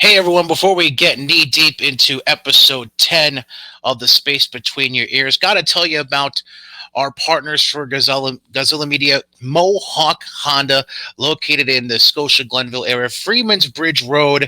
Hey everyone, before we get knee deep into episode 10 of The Space Between Your Ears, got to tell you about our partners for Gazella Media, Mohawk Honda, located in the Scotia Glenville area, Freeman's Bridge Road.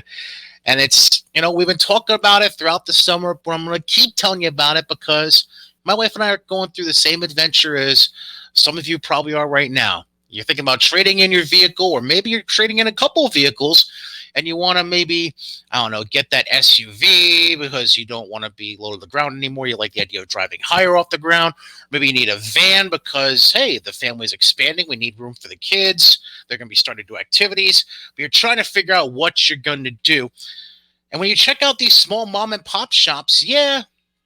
And we've been talking about it throughout the summer, but I'm going to keep telling you about it because my wife and I are going through the same adventure as some of you probably are right now. You're thinking about trading in your vehicle, or maybe you're trading in a couple of vehicles and you want to maybe, I don't know, get that SUV because you don't want to be low to the ground anymore. You like the idea of driving higher off the ground. Maybe you need a van because, hey, the family's expanding. We need room for the kids. They're going to be starting to do activities. But you're trying to figure out what you're going to do. And when you check out these small mom and pop shops, yeah,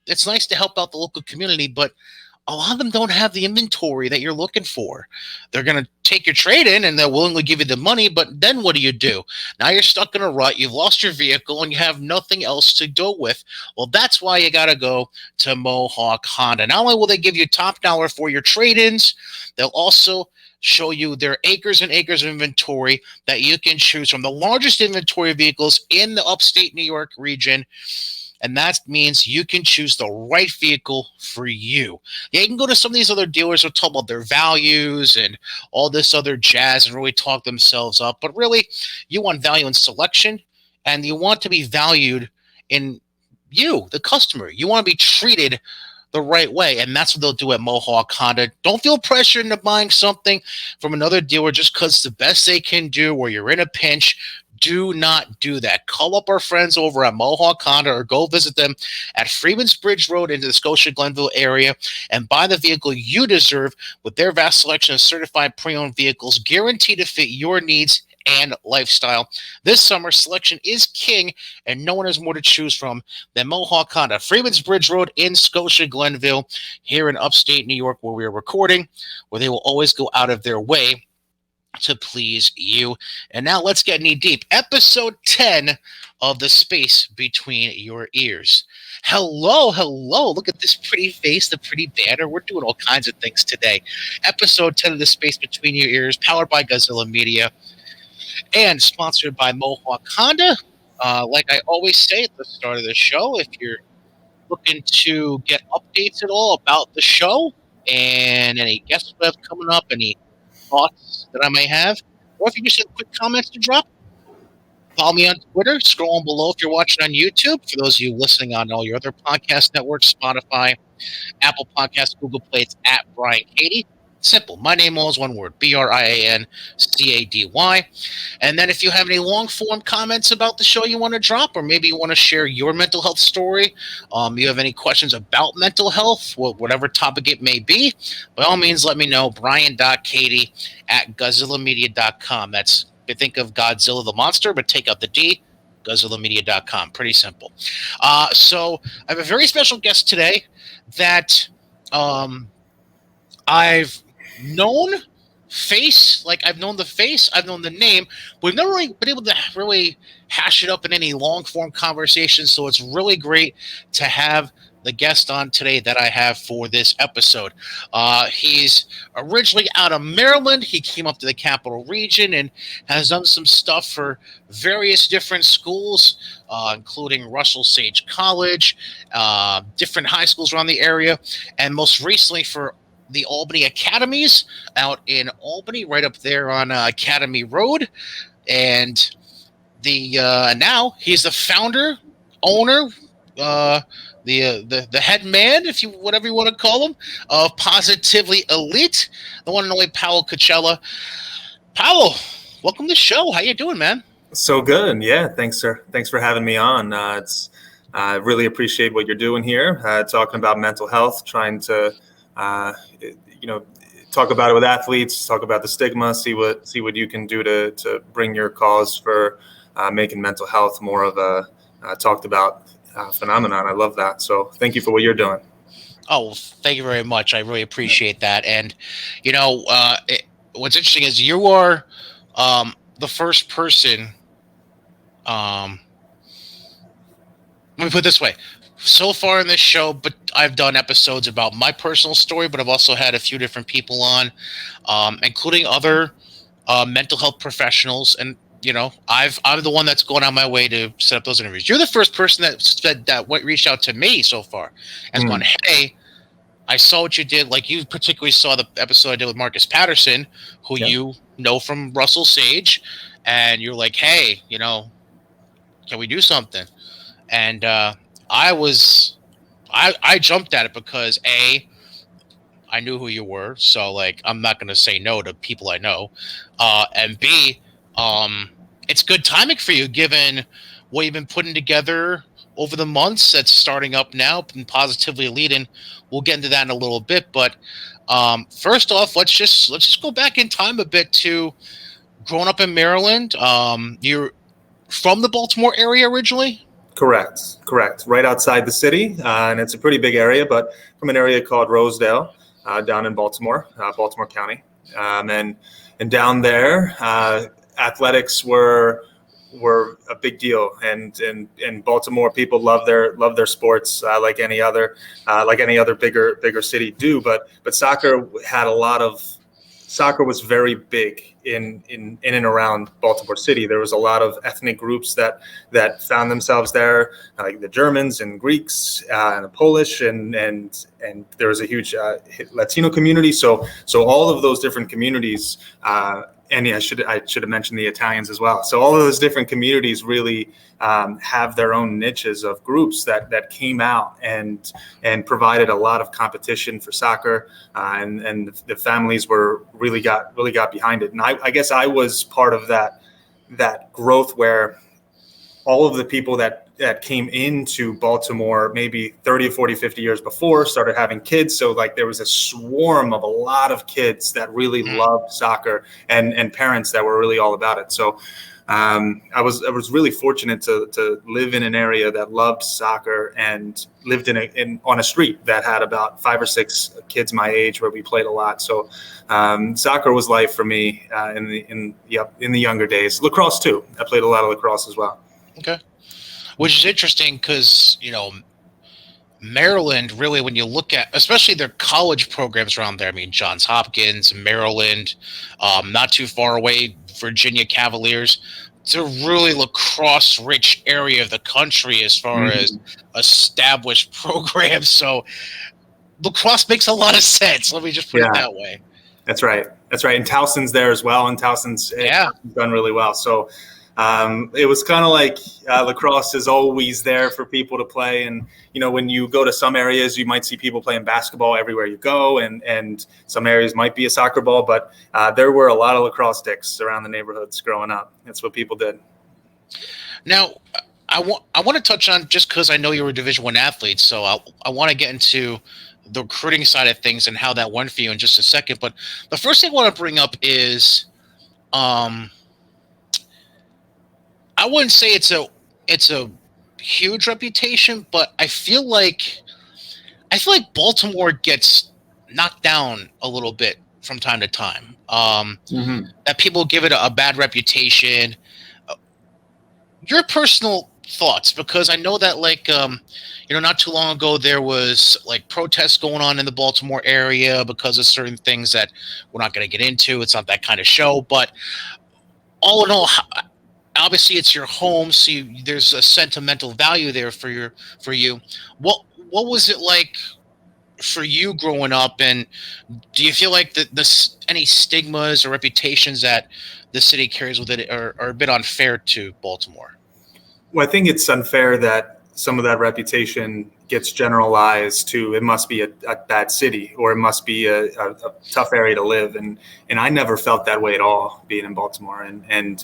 it's nice to help out the local community, but a lot of them don't have the inventory that you're looking for. They're going to take your trade in and they'll willingly give you the money, but then what do? Now you're stuck in a rut. You've lost your vehicle and you have nothing else to go with. Well, that's why you got to go to Mohawk Honda. Not only will they give you top dollar for your trade-ins, they'll also show you their acres and acres of inventory that you can choose from, the largest inventory of vehicles in the upstate New York region. And that means you can choose the right vehicle for you. Yeah, you can go to some of these other dealers who talk about their values and all this other jazz and really talk themselves up. But really, you want value in selection, and you want to be valued in you, the customer. You want to be treated the right way, and that's what they'll do at Mohawk Honda. Don't feel pressured into buying something from another dealer just because it's the best they can do, or you're in a pinch. Do not do that. Call up our friends over at Mohawk Honda or go visit them at Freeman's Bridge Road into the Scotia Glenville area and buy the vehicle you deserve with their vast selection of certified pre-owned vehicles guaranteed to fit your needs and lifestyle. This summer, selection is king, and no one has more to choose from than Mohawk Honda. Freeman's Bridge Road in Scotia Glenville, here in upstate New York, where we are recording, where they will always go out of their way to please you. And now let's get knee deep. Episode 10 of The Space Between Your Ears. Hello. Look at this pretty face, the pretty banner. We're doing all kinds of things today. Episode 10 of The Space Between Your Ears, powered by Gazella Media and sponsored by Mohawk Honda. Like I always say at the start of the show, if you're looking to get updates at all about the show and any guests we have coming up, any thoughts that I may have, or if you just have quick comments to drop, follow me on Twitter. Scroll on below if you're watching on YouTube. For those of you listening on all your other podcast networks, Spotify, Apple Podcasts, Google Play, it's at Brian Cady. Simple. My name all is one word, BrianCady. And then if you have any long-form comments about the show you want to drop, or maybe you want to share your mental health story, you have any questions about mental health, whatever topic it may be, by all means, let me know. Brian.Cady at GodzillaMedia.com. That's, think of Godzilla the monster, but take out the D, GodzillaMedia.com. Pretty simple. So I have a very special guest today that I've known face, like I've known the face, I've known the name. We've never really been able to really hash it up in any long form conversation. So it's really great to have the guest on today that I have for this episode. He's originally out of Maryland. He came up to the Capital Region and has done some stuff for various different schools, including Russell Sage College, different high schools around the area, and most recently for the Albany Academies out in Albany, right up there on Academy Road. And now he's the founder, owner, the head man, if you whatever you want to call him, of Positively Elite, the one and only Powell Cucchiella. Powell, welcome to the show. How you doing, man? So good. Yeah, thanks, sir. Thanks for having me on. I really appreciate what you're doing here, talking about mental health, trying to talk about it with athletes, talk about the stigma, see what you can do to bring your cause for making mental health more of a talked about phenomenon. I love that. So thank you for what you're doing. Oh, well, thank you very much. I really appreciate that. And, what's interesting is you are the first person, let me put it this way. So far in this show, but I've done episodes about my personal story, but I've also had a few different people on, including other mental health professionals. And I'm the one that's going on my way to set up those interviews. You're the first person that said that reached out to me so far as going, hey, I saw what you did. Like, you particularly saw the episode I did with Marcus Patterson, who you know from Russell Sage, and you're like, hey, can we do something? And I jumped at it because I knew who you were, so like I'm not gonna say no to people I know, and B, it's good timing for you given what you've been putting together over the months that's starting up now and positively leading. We'll get into that in a little bit, but first off, let's just go back in time a bit to growing up in Maryland. You're from the Baltimore area originally? Correct. Right outside the city, and it's a pretty big area, but from an area called Rosedale, down in Baltimore, Baltimore County, and down there, athletics were a big deal, and Baltimore people love their sports like any other bigger city do, but soccer was very big in and around Baltimore City. There was a lot of ethnic groups that found themselves there, like the Germans and Greeks and the Polish, and there was a huge Latino community. So all of those different communities, and I should have mentioned the Italians as well. So all of those different communities really have their own niches of groups that came out and provided a lot of competition for soccer, and the families really got behind it. And I guess I was part of that growth where all of the people that came into Baltimore maybe 30, 40, 50 years before started having kids. So like there was a swarm of a lot of kids that really loved soccer and parents that were really all about it. So I was really fortunate to live in an area that loved soccer and lived on a street that had about 5 or 6 kids my age where we played a lot. So soccer was life for me in the younger days. Lacrosse too. I played a lot of lacrosse as well. Okay. Which is interesting because, Maryland, really, when you look at, especially their college programs around there, I mean, Johns Hopkins, Maryland, not too far away, Virginia Cavaliers, it's a really lacrosse-rich area of the country as far as established programs. So lacrosse makes a lot of sense. Let me just put it that way. That's right. And Towson's there as well, and Towson's done really well. So it was kind of like lacrosse is always there for people to play. And, when you go to some areas, you might see people playing basketball everywhere you go. And some areas might be a soccer ball. But there were a lot of lacrosse sticks around the neighborhoods growing up. That's what people did. Now, I want to touch on, just because I know you were a Division I athlete, so I want to get into the recruiting side of things and how that went for you in just a second. But the first thing I want to bring up is I wouldn't say it's a huge reputation, but I feel like Baltimore gets knocked down a little bit from time to time. That people give it a bad reputation. Your personal thoughts, because I know that not too long ago there was like protests going on in the Baltimore area because of certain things that we're not going to get into. It's not that kind of show, but all in all, obviously it's your home, so there's a sentimental value there for you. What was it like for you growing up, and do you feel like any stigmas or reputations that the city carries with it are a bit unfair to Baltimore? Well, I think it's unfair that some of that reputation gets generalized to it must be a bad city, or it must be a tough area to live, and I never felt that way at all being in Baltimore, and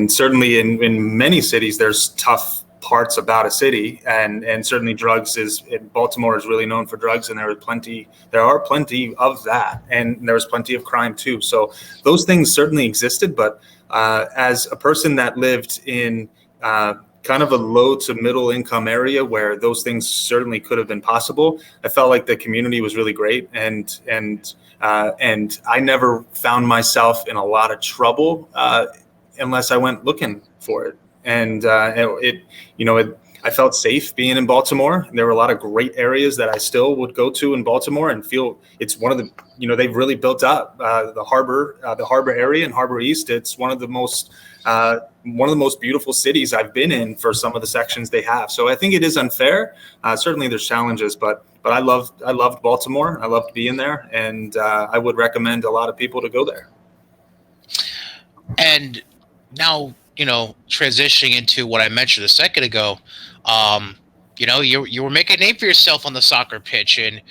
certainly in many cities there's tough parts about a city, and certainly Baltimore is really known for drugs, and there are plenty of that, and there was plenty of crime too. So those things certainly existed, but as a person that lived in kind of a low to middle income area where those things certainly could have been possible, I felt like the community was really great, and I never found myself in a lot of trouble unless I went looking for it. and I felt safe being in Baltimore. There were a lot of great areas that I still would go to in Baltimore and feel it's one of the, they've really built up the harbor area and Harbor East. It's one of the most beautiful cities I've been in for some of the sections they have. So I think it is unfair. Certainly there's challenges, but I loved Baltimore. I loved being there, and I would recommend a lot of people to go there. And now, transitioning into what I mentioned a second ago, you were making a name for yourself on the soccer pitch, and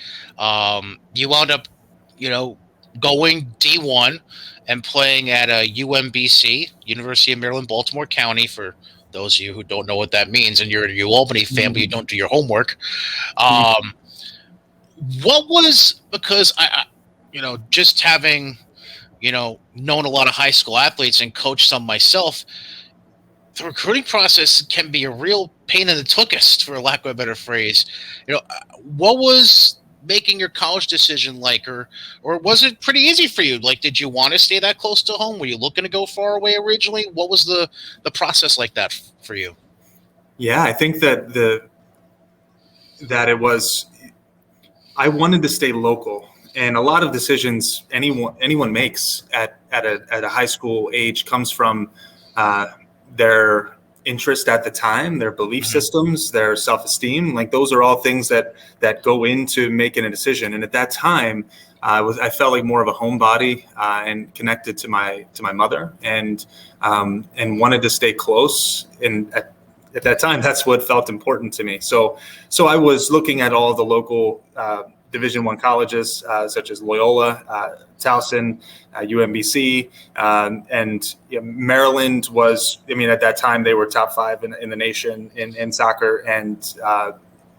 you wound up, going D1 and playing at UMBC, University of Maryland, Baltimore County. For those of you who don't know what that means, and you're a Albany family, you don't do your homework. What was, because I just having, known a lot of high school athletes and coached some myself, the recruiting process can be a real pain in the tuchus, for lack of a better phrase. What was making your college decision like, or was it pretty easy for you? Like, did you want to stay that close to home? Were you looking to go far away originally? What was the process like that for you? Yeah, I think that it was, I wanted to stay local. And a lot of decisions anyone makes at a high school age comes from their interest at the time, their belief systems, their self-esteem. Like, those are all things that go into making a decision. And at that time, I felt like more of a homebody and connected to my mother, and wanted to stay close. And at that time, that's what felt important to me. So I was looking at all the local Division I colleges, such as Loyola, Towson, UMBC, and Maryland was, at that time they were top 5 in the nation in soccer, and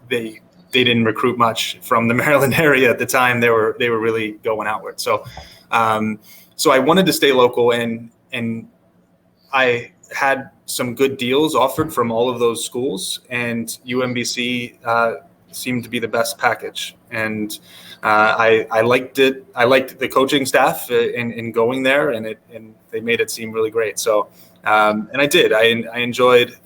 they didn't recruit much from the Maryland area at the time. They were really going outward. So I wanted to stay local, and I had some good deals offered from all of those schools, and UMBC seemed to be the best package. And I liked it. I liked the coaching staff in going there, and they made it seem really great. So, and I did. I enjoyed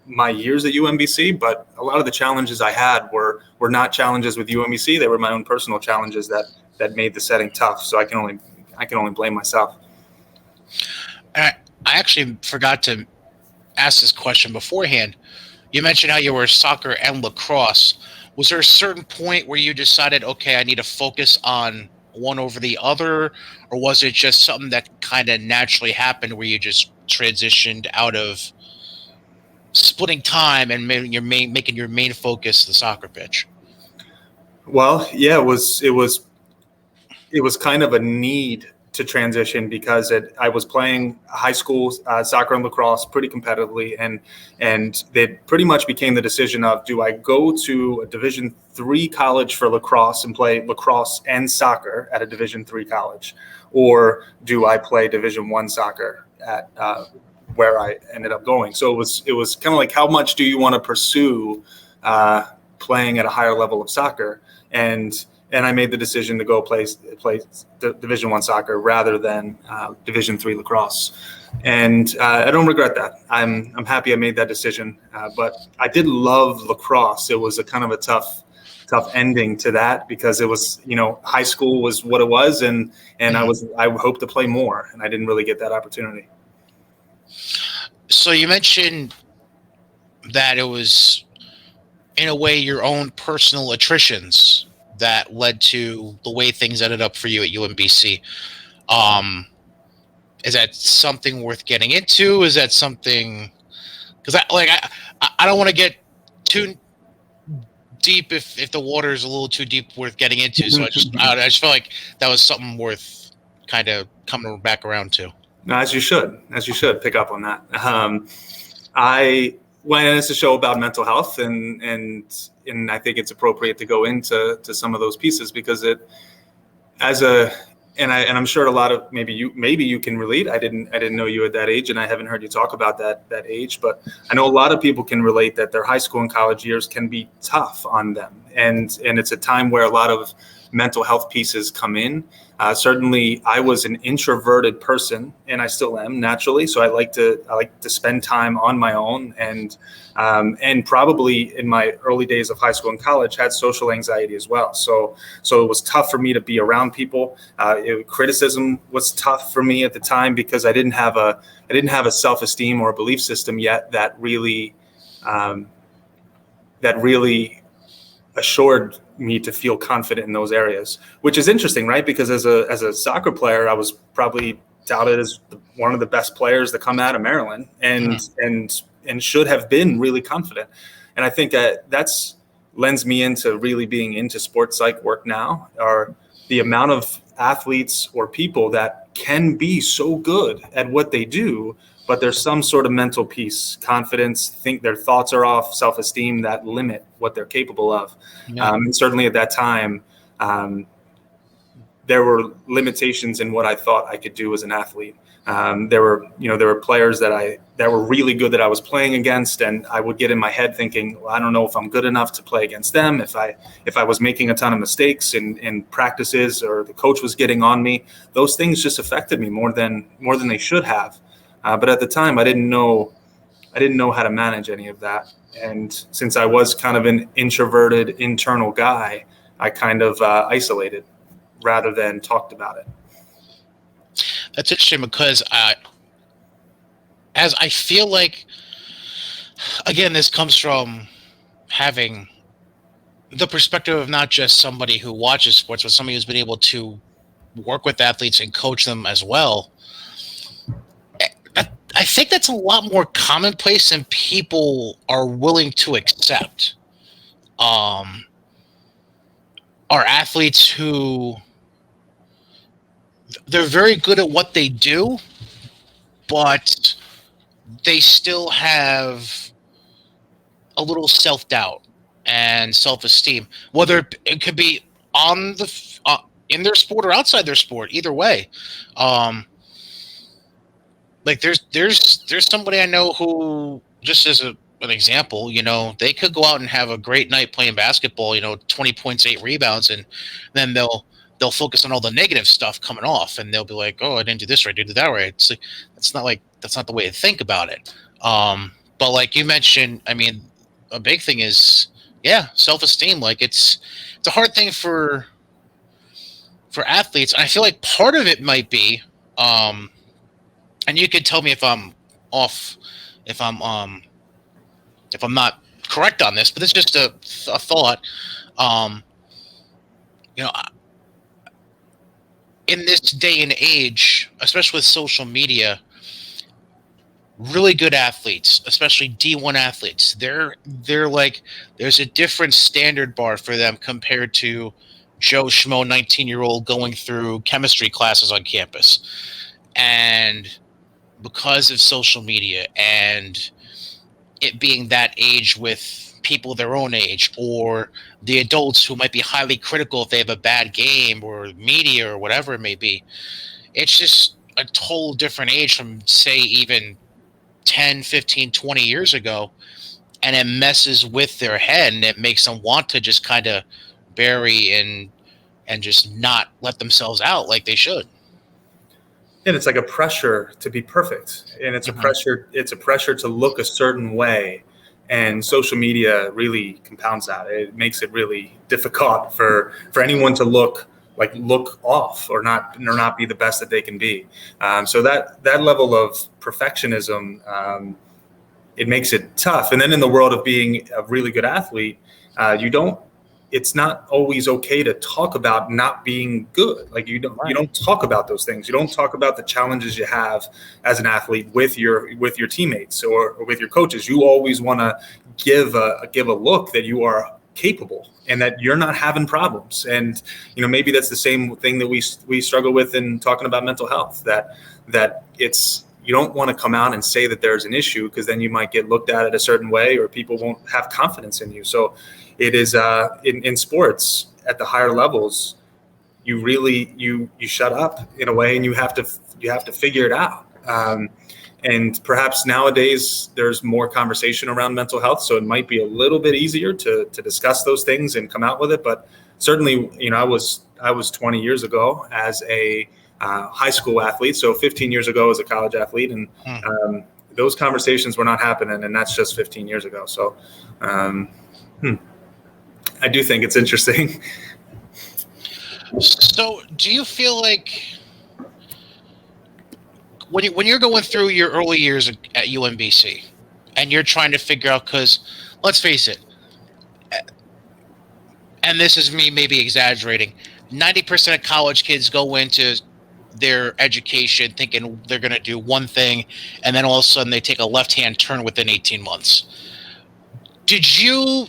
my years at UMBC, but a lot of the challenges I had were not challenges with UMBC. They were my own personal challenges that made the setting tough. So I can only blame myself. I actually forgot to ask this question beforehand. You mentioned how you were soccer and lacrosse. Was there a certain point where you decided, okay, I need to focus on one over the other, or was it just something that kind of naturally happened where you just transitioned out of splitting time and making your main focus the soccer pitch? Well, yeah, it was kind of a need to transition, because I was playing high school soccer and lacrosse pretty competitively, and it pretty much became the decision of, do I go to a Division III college for lacrosse and play lacrosse and soccer at a Division III college, or do I play Division I soccer at where I ended up going? So it was kind of like, how much do you want to pursue playing at a higher level of soccer? And I made the decision to go play Division I soccer rather than Division III lacrosse, and I don't regret that. I'm happy I made that decision. But I did love lacrosse. It was a kind of a tough ending to that, because it was, high school was what it was, and I hoped to play more, and I didn't really get that opportunity. So you mentioned that it was, in a way, your own personal attritions that led to the way things ended up for you at UMBC. Is that something worth getting into? Is that something, because I don't want to get too deep if the water is a little too deep worth getting into. So I just felt like that was something worth kind of coming back around to. No, as you should pick up on that. It's a show about mental health, and I think it's appropriate to go into some of those pieces, because I'm sure a lot of maybe you can relate. I didn't know you at that age, and I haven't heard you talk about that age, but I know a lot of people can relate that their high school and college years can be tough on them, and it's a time where a lot of mental health pieces come in. Certainly, I was an introverted person, and I still am naturally. So I like to spend time on my own, and probably in my early days of high school and college had social anxiety as well. So it was tough for me to be around people. Criticism was tough for me at the time because I didn't have a self-esteem or a belief system yet that really assured me to feel confident in those areas, which is interesting, right? Because as a soccer player, I was probably touted as one of the best players to come out of Maryland, and should have been really confident. And I think that's lends me into really being into sports psych work now, are the amount of athletes or people that can be so good at what they do, but there's some sort of mental piece, confidence, think their thoughts are off, self-esteem that limit what they're capable of. Yeah. And certainly at that time, there were limitations in what I thought I could do as an athlete. There were players that were really good that I was playing against, and I would get in my head thinking, well, I don't know if I'm good enough to play against them. If I was making a ton of mistakes in practices, or the coach was getting on me, those things just affected me more than they should have. But at the time, I didn't know how to manage any of that. And since I was kind of an introverted internal guy, I kind of isolated rather than talked about it. That's interesting because as I feel like, again, this comes from having the perspective of not just somebody who watches sports, but somebody who's been able to work with athletes and coach them as well. I think that's a lot more commonplace than people are willing to accept. Are athletes who they're very good at what they do, but they still have a little self-doubt and self-esteem, whether it could be on in their sport or outside their sport. Either way, like there's somebody I know who, just as an example, they could go out and have a great night playing basketball, 20 points, 8 rebounds, and then they'll focus on all the negative stuff coming off, and they'll be like, oh, I didn't do this right, I did that right. It's like, that's not the way to think about it. But like you mentioned, I mean, a big thing is, self-esteem. Like it's a hard thing for athletes. I feel like part of it might be, and you could tell me if I'm off, if I'm not correct on this, but it's just a thought. In this day and age, especially with social media, really good athletes, especially D1 athletes, they're like, there's a different standard bar for them compared to Joe Schmo, 19-year-old going through chemistry classes on campus. And because of social media and it being that age with people their own age, or the adults who might be highly critical if they have a bad game, or media or whatever it may be, it's just a total different age from, say, even 10, 15, 20 years ago, and it messes with their head, and it makes them want to just kind of bury and just not let themselves out like they should. And it's like a pressure to be perfect, and it's a pressure to look a certain way, and social media really compounds that. It makes it really difficult for anyone to look off or not be the best that they can be. So that level of perfectionism, it makes it tough. And then in the world of being a really good athlete, it's not always okay to talk about not being good. Like you don't talk about those things. You don't talk about the challenges you have as an athlete with your teammates or with your coaches. You always want to give a look that you are capable and that you're not having problems. And maybe that's the same thing that we struggle with in talking about mental health, that it's, you don't want to come out and say that there's an issue, because then you might get looked at it a certain way, or people won't have confidence in you. So it is in sports at the higher levels, you really you shut up in a way, and you have to figure it out. And perhaps nowadays there's more conversation around mental health, so it might be a little bit easier to discuss those things and come out with it. But certainly, I was 20 years ago as a high school athlete, so 15 years ago as a college athlete, and those conversations were not happening, and that's just 15 years ago. So I do think it's interesting. So do you feel like when you're going through your early years at UMBC and you're trying to figure out, because let's face it, and this is me maybe exaggerating, 90% of college kids go into their education thinking they're going to do one thing, and then all of a sudden they take a left-hand turn within 18 months. Did you,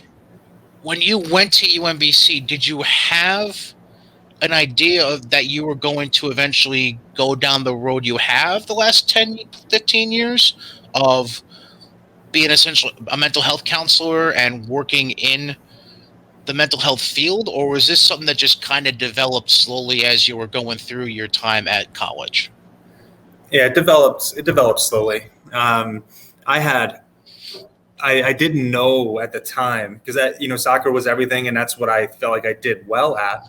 when you went to UMBC, did you have an idea of that you were going to eventually go down the road you have the last 10, 15 years of being essentially a mental health counselor and working in the mental health field, or was this something that just kind of developed slowly as you were going through your time at college? Yeah, it developed slowly. I didn't know at the time, because soccer was everything, and that's what I felt like I did well at.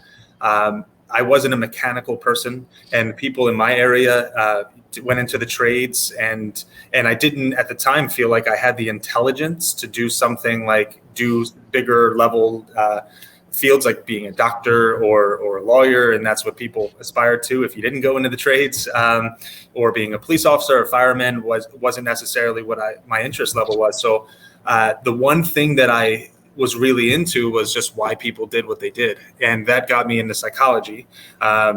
I wasn't a mechanical person, and people in my area went into the trades, and I didn't at the time feel like I had the intelligence to do something like do bigger level fields like being a doctor or a lawyer, and that's what people aspired to if you didn't go into the trades, or being a police officer or fireman wasn't necessarily what my interest level was. So the one thing that I was really into was just why people did what they did, and that got me into psychology. I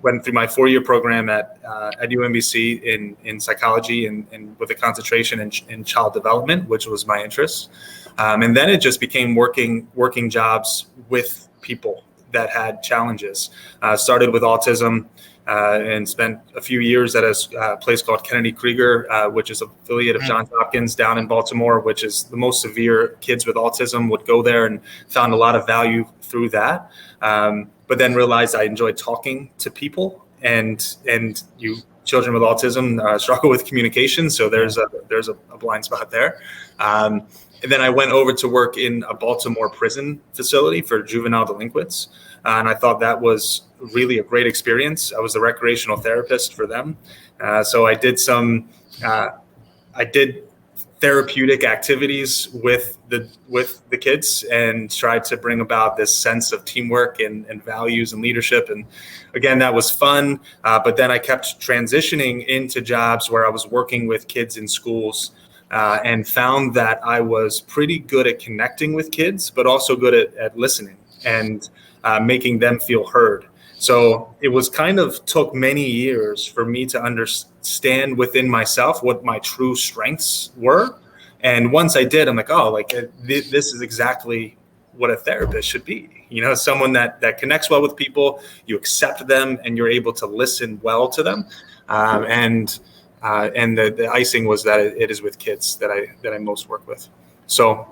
went through my 4-year program at UMBC in psychology and with a concentration in child development, which was my interest. And then it just became working jobs with people that had challenges. Started with autism and spent a few years at a place called Kennedy Krieger, which is an affiliate of Johns Hopkins down in Baltimore, which is the most severe kids with autism would go there, and found a lot of value through that. But then realized I enjoyed talking to people, and children with autism struggle with communication. So there's a blind spot there. And then I went over to work in a Baltimore prison facility for juvenile delinquents. And I thought that was really a great experience. I was the recreational therapist for them. So I did therapeutic activities with the kids and tried to bring about this sense of teamwork and values and leadership. And again, that was fun. But then I kept transitioning into jobs where I was working with kids in schools, and found that I was pretty good at connecting with kids, but also good at listening and making them feel heard. So it was took many years for me to understand within myself what my true strengths were. And once I did, I'm like, this is exactly what a therapist should be. Someone that connects well with people, you accept them, and you're able to listen well to them. And the icing was that it is with kids that I most work with. So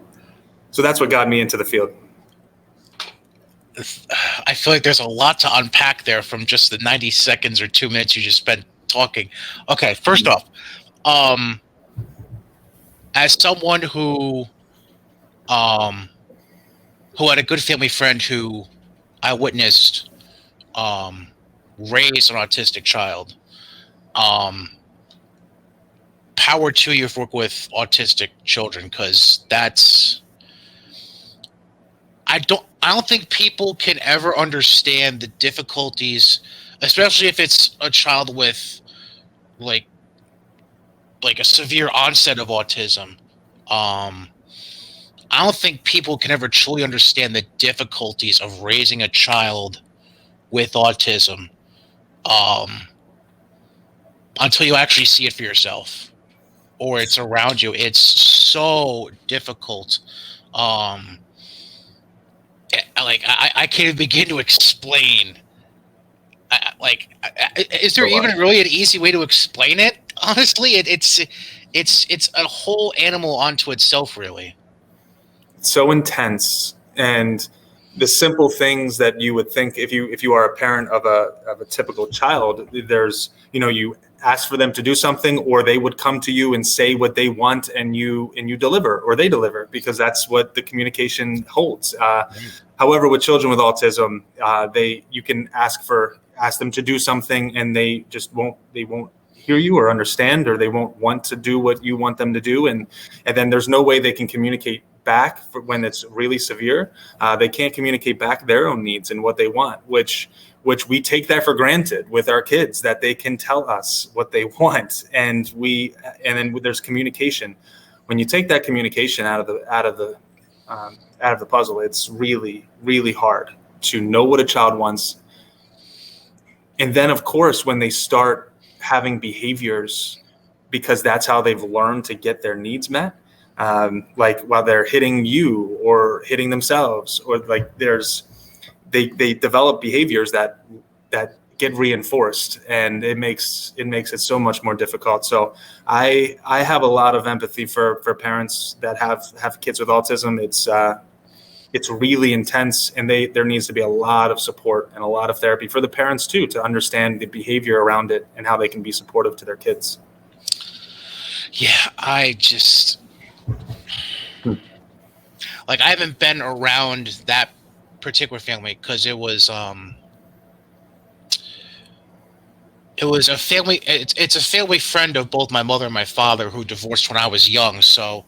that's what got me into the field. I feel like there's a lot to unpack there from just the 90 seconds or 2 minutes you just spent talking. Okay, first off, as someone who had a good family friend who I witnessed raise an autistic child, power to you for work with autistic children, because I don't think people can ever understand the difficulties, especially if it's a child with like a severe onset of autism. I don't think people can ever truly understand the difficulties of raising a child with autism until you actually see it for yourself or it's around you. It's so difficult. I can't even begin to explain. Is there even really an easy way to explain it? Honestly, it's a whole animal onto itself, really. It's so intense, and the simple things that you would think if you are a parent of a typical child, there's you ask for them to do something, or they would come to you and say what they want, and you deliver, or they deliver, because that's what the communication holds. However, with children with autism, you can ask them to do something, and they won't hear you or understand, or they won't want to do what you want them to do, and then there's no way they can communicate back when it's really severe. They can't communicate back their own needs and what they want, which we take that for granted with our kids, that they can tell us what they want, and then there's communication. When you take that communication out of the puzzle, it's really, really hard to know what a child wants. And then, of course, when they start having behaviors, because that's how they've learned to get their needs met, like while they're hitting you or hitting themselves, or like they develop behaviors that get reinforced, and it makes it so much more difficult. So I have a lot of empathy for parents that have kids with autism. It's really intense, and there needs to be a lot of support and a lot of therapy for the parents too, to understand the behavior around it and how they can be supportive to their kids. Yeah, I haven't been around that particular family, because it was a family. It's a family friend of both my mother and my father, who divorced when I was young. So,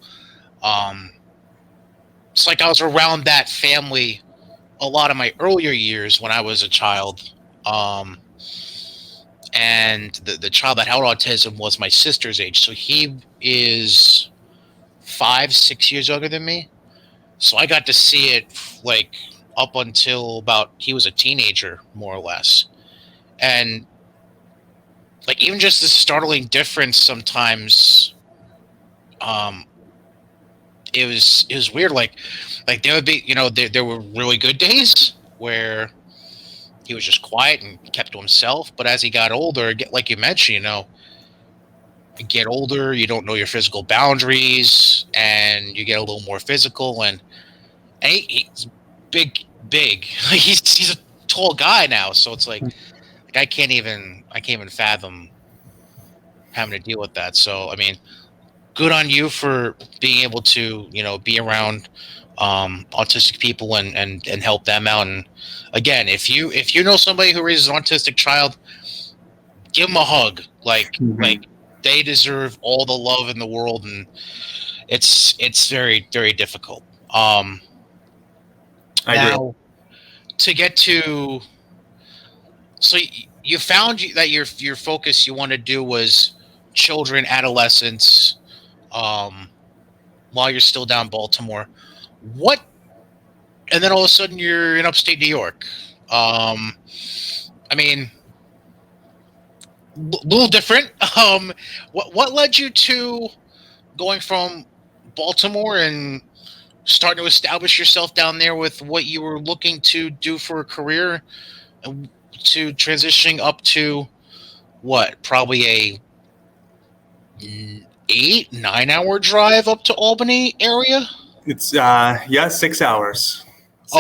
it's like I was around that family a lot of my earlier years when I was a child. And the child that had autism was my sister's age. So he is 5-6 years younger than me. So I got to see it like up until about he was a teenager, more or less. And like even just the startling difference sometimes, it was weird. Like there would be, there were really good days where he was just quiet and kept to himself. But as he got older, like you mentioned, you get older, you don't know your physical boundaries, and you get a little more physical. And he's big. He's a tall guy now, so it's like I can't even fathom having to deal with that. So I mean, good on you for being able to be around autistic people and help them out. And again, if you know somebody who raises an autistic child, give them a hug. Like they deserve all the love in the world, and it's very, very difficult. I agree. To get to, so you found that your focus you want to do was children, adolescents, while you're still down Baltimore. And then all of a sudden you're in upstate New York. I mean, a little different. What led you to going from Baltimore and starting to establish yourself down there with what you were looking to do for a career, to transitioning up to what, probably a 8-9 hour drive up to Albany area? It's 6 hours.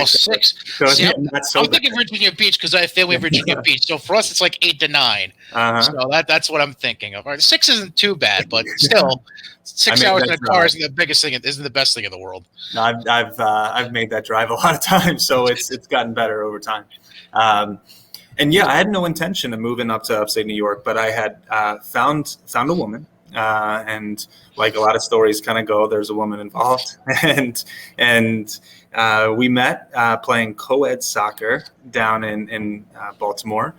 Six. So See, that's so I'm thinking Virginia Beach, because I have family in Virginia Beach. So for us, it's like 8 to 9. So that's what I'm thinking of. All right, 6 isn't too bad, but still, 6 hours in a car isn't the biggest thing. Isn't the best thing in the world. No, I've made that drive a lot of times, so it's gotten better over time. And yeah, I had no intention of moving up to upstate New York, but I had found a woman, and like a lot of stories kind of go, there's a woman involved, and we met playing co-ed soccer down in Baltimore.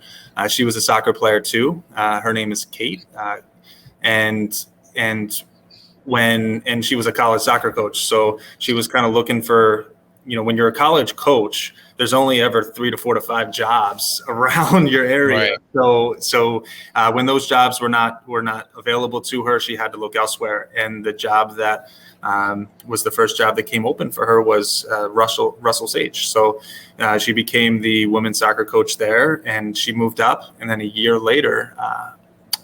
She was a soccer player too. Her name is Kate, and she was a college soccer coach. So she was kind of looking for, when you're a college coach, there's only ever 3 to 4 to 5 jobs around your area. Right. So when those jobs were not available to her, she had to look elsewhere. And the job that was the first job that came open for her was Russell Sage. So she became the women's soccer coach there, and she moved up. And then a year later,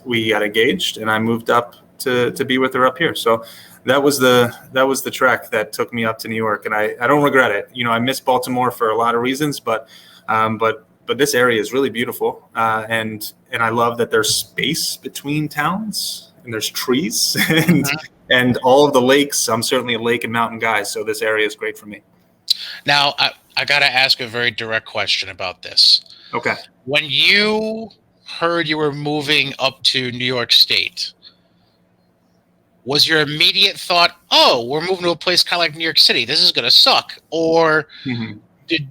we got engaged, and I moved up to be with her up here. So that was the trek that took me up to New York, and I don't regret it. I miss Baltimore for a lot of reasons, but but this area is really beautiful, and I love that there's space between towns and there's trees and all of the lakes. I'm certainly a lake and mountain guy, so this area is great for me. Now, I got to ask a very direct question about this. Okay. When you heard you were moving up to New York State, was your immediate thought, "Oh, we're moving to a place kind of like New York City. This is going to suck," or did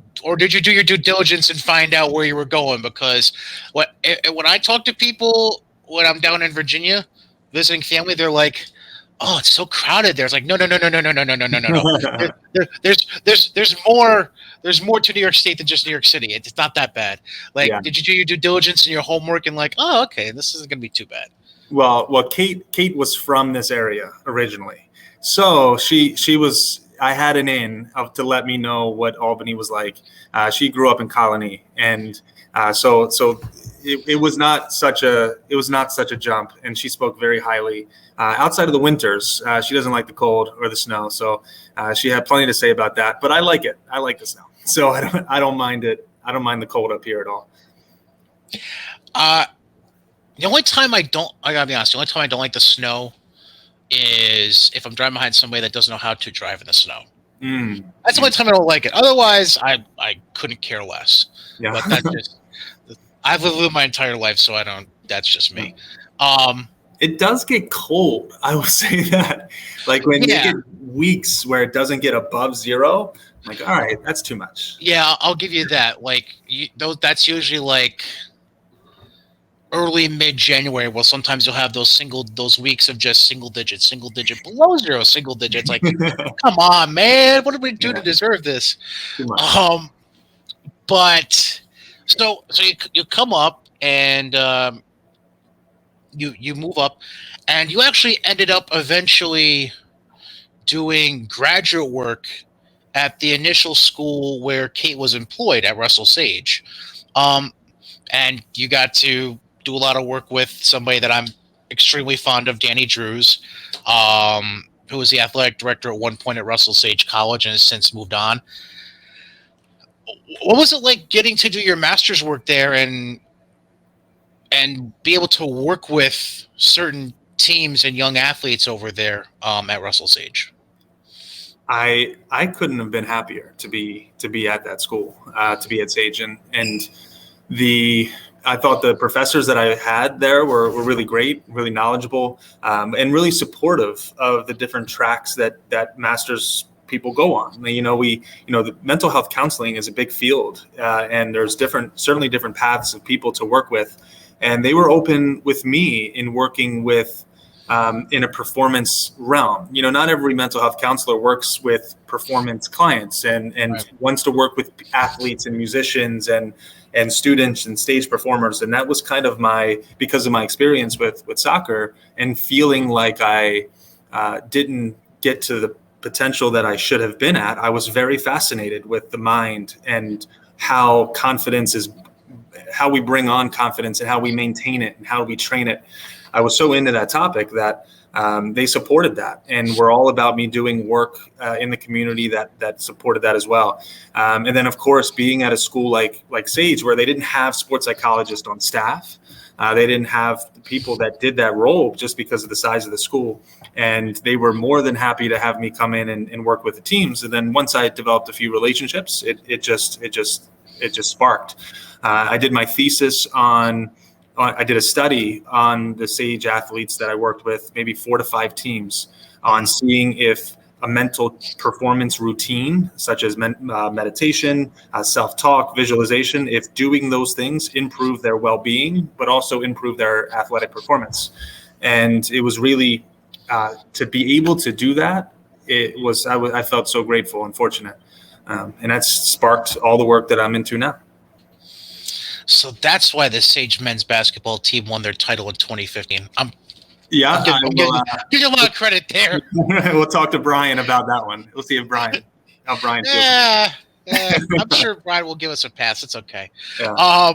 you do your due diligence and find out where you were going? Because when I talk to people when I'm down in Virginia visiting family, they're like, "Oh, it's so crowded there." It's like, no. There's more to New York State than just New York City. It's not that bad. Like, Did you do your due diligence and your homework and like, oh, okay, this isn't going to be too bad? Well, Kate was from this area originally, so she was. I had an in to let me know what Albany was like. She grew up in Colony, and so it was not such a jump. And she spoke very highly. Outside of the winters, she doesn't like the cold or the snow, so she had plenty to say about that. But I like it. I like the snow, so I don't mind it. I don't mind the cold up here at all. The only time I gotta be honest, the only time I don't like the snow is if I'm driving behind somebody that doesn't know how to drive in the snow. That's the only time I don't like it. Otherwise, I couldn't care less. Yeah. But that's just, I've lived my entire life, so I don't. That's just me. It does get cold. I will say that. Like when you get weeks where it doesn't get above 0, I'm like, all right, that's too much. Yeah, I'll give you that. Like that's usually like early mid-January. Well, sometimes you'll have those weeks of just single digit below 0, single digits. Like, come on, man, what did we do to deserve this? But so you come up and you move up, and you actually ended up eventually doing graduate work at the initial school where Kate was employed at Russell Sage, and you got to do a lot of work with somebody that I'm extremely fond of, Danny Drews, who was the athletic director at one point at Russell Sage College and has since moved on. What was it like getting to do your master's work there and be able to work with certain teams and young athletes over there at Russell Sage? I couldn't have been happier to be at that school, to be at Sage, and I thought the professors that I had there were really great, really knowledgeable, and really supportive of the different tracks that master's people go on. The mental health counseling is a big field, and there's certainly different paths of people to work with. And they were open with me in working with in a performance realm. Not every mental health counselor works with performance clients and right. wants to work with athletes and musicians and students and stage performers. And that was kind of because of my experience with soccer and feeling like I didn't get to the potential that I should have been at. I was very fascinated with the mind and how we bring on confidence and how we maintain it and how we train it. I was so into that topic that they supported that, and were all about me doing work in the community that supported that as well. And then, of course, being at a school like Sage, where they didn't have sports psychologists on staff, they didn't have the people that did that role just because of the size of the school, and they were more than happy to have me come in and work with the teams. And then once I developed a few relationships, it just sparked. I did my thesis I did a study on the Sage athletes that I worked with, maybe 4 to 5 teams, on seeing if a mental performance routine, such as meditation, self-talk, visualization, if doing those things improve their well-being, but also improve their athletic performance. And it was really, to be able to do that, I felt so grateful and fortunate. And that's sparked all the work that I'm into now. So that's why the Sage men's basketball team won their title in 2015. I'm giving you a lot of credit there. We'll talk to Brian about that one. We'll see how Brian feels. I'm sure Brian will give us a pass. It's okay. Yeah.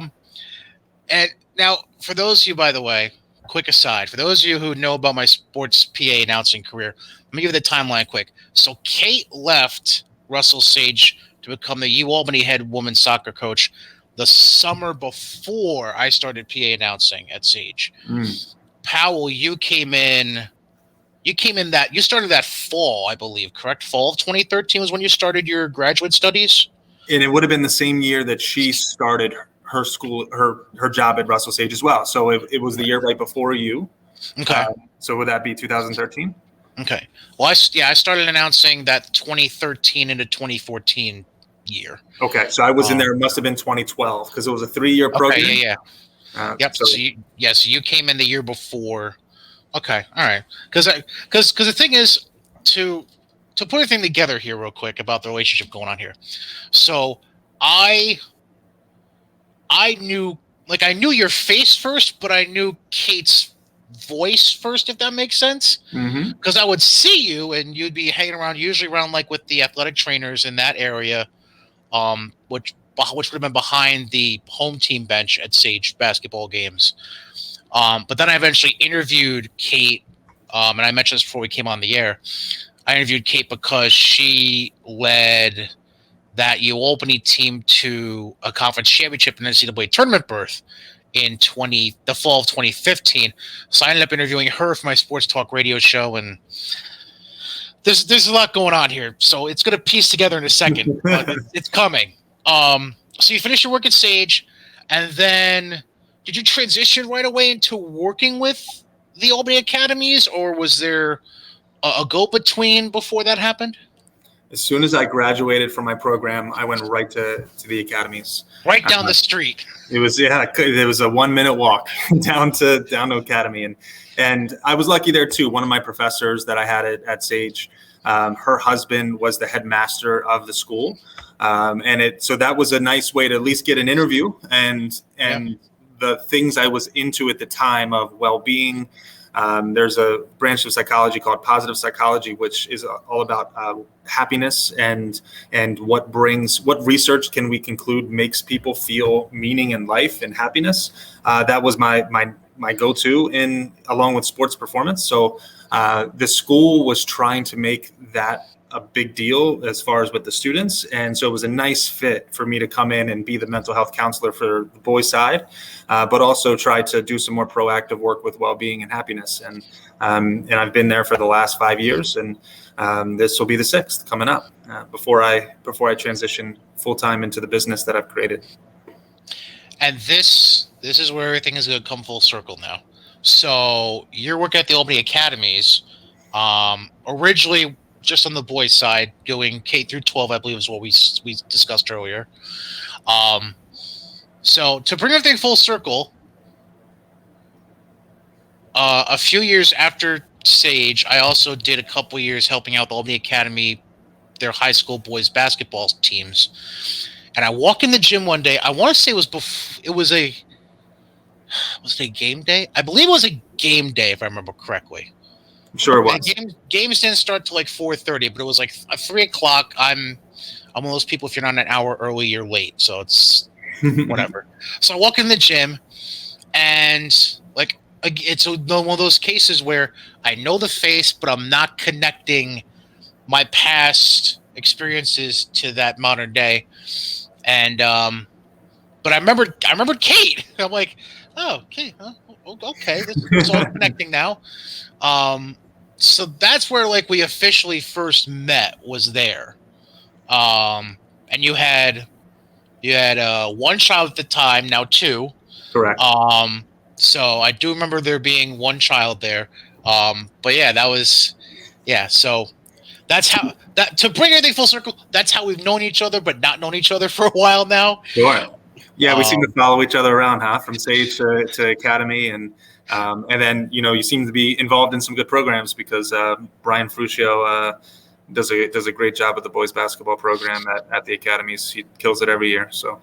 And now, for those of you, by the way, quick aside, for those of you who know about my sports PA announcing career, let me give you the timeline quick. So Kate left Russell Sage to become the UAlbany head women's soccer coach the summer before I started PA announcing at Sage. Powell, you came in. You started that fall, I believe, correct? Fall of 2013 was when you started your graduate studies. And it would have been the same year that she started her school, her job at Russell Sage as well. So it was the year right before you. Okay. So would that be 2013? Okay. Well, I started announcing that 2013 into 2014 year. Okay, so I was in there. It must have been 2012 because it was a 3-year program. Okay. Yeah. Yep. So you came in the year before. Okay. All right. Because the thing is to put everything together here real quick about the relationship going on here. So I knew your face first, but I knew Kate's voice first, if that makes sense. Because I would see you and you'd be hanging around, usually around like with the athletic trainers in that area, which would have been behind the home team bench at Sage basketball games. But then I eventually interviewed Kate, and I mentioned this before we came on the air. I interviewed Kate because she led that Albany team to a conference championship and NCAA tournament berth in the fall of 2015. So I ended up interviewing her for my sports talk radio show, and there's a lot going on here. So it's going to piece together in a second, but it's coming. So you finished your work at Sage, and then did you transition right away into working with the Albany Academies, or was there a go-between before that happened? As soon as I graduated from my program, I went right to the academies. Right down the street. It was a 1-minute walk down to Academy, and I was lucky there too. One of my professors that I had at Sage, her husband was the headmaster of the school, so that was a nice way to at least get an interview and the things I was into at the time of well-being. There's a branch of psychology called positive psychology, which is all about happiness and what research can we conclude makes people feel meaning in life and happiness. That was my go-to along with sports performance. So the school was trying to make that a big deal as far as with the students. And so it was a nice fit for me to come in and be the mental health counselor for the boys side, but also try to do some more proactive work with well-being and happiness. And I've been there for the last 5 years, and this will be the 6th coming up before I transition full-time into the business that I've created. And this is where everything is going to come full circle now. So you're working at the Albany Academies, originally just on the boys' side, doing K through 12, I believe is what we discussed earlier. So to bring everything full circle, a few years after Sage, I also did a couple years helping out the Albany Academy, their high school boys basketball teams. And I walk in the gym one day. I want to say was it a game day? I believe it was a game day, if I remember correctly. I'm sure it was. Games didn't start till like 4:30, but it was like 3:00. I'm one of those people, if you're not an hour early, you're late. So it's whatever. So I walk in the gym, and like it's one of those cases where I know the face, but I'm not connecting my past experiences to that modern day. And but I remember Kate. I'm like, oh, okay, okay, it's all connecting now. So that's where like we officially first met, was there. And you had one child at the time, now 2. Correct. So I do remember there being one child there. But yeah, that was, yeah. So that's how to bring everything full circle. That's how we've known each other, but not known each other for a while now. Sure. Yeah, we seem to follow each other around, huh? From Sage to Academy, and then you seem to be involved in some good programs because Brian Fruscio does a great job with the boys basketball program at the Academies. He kills it every year. So,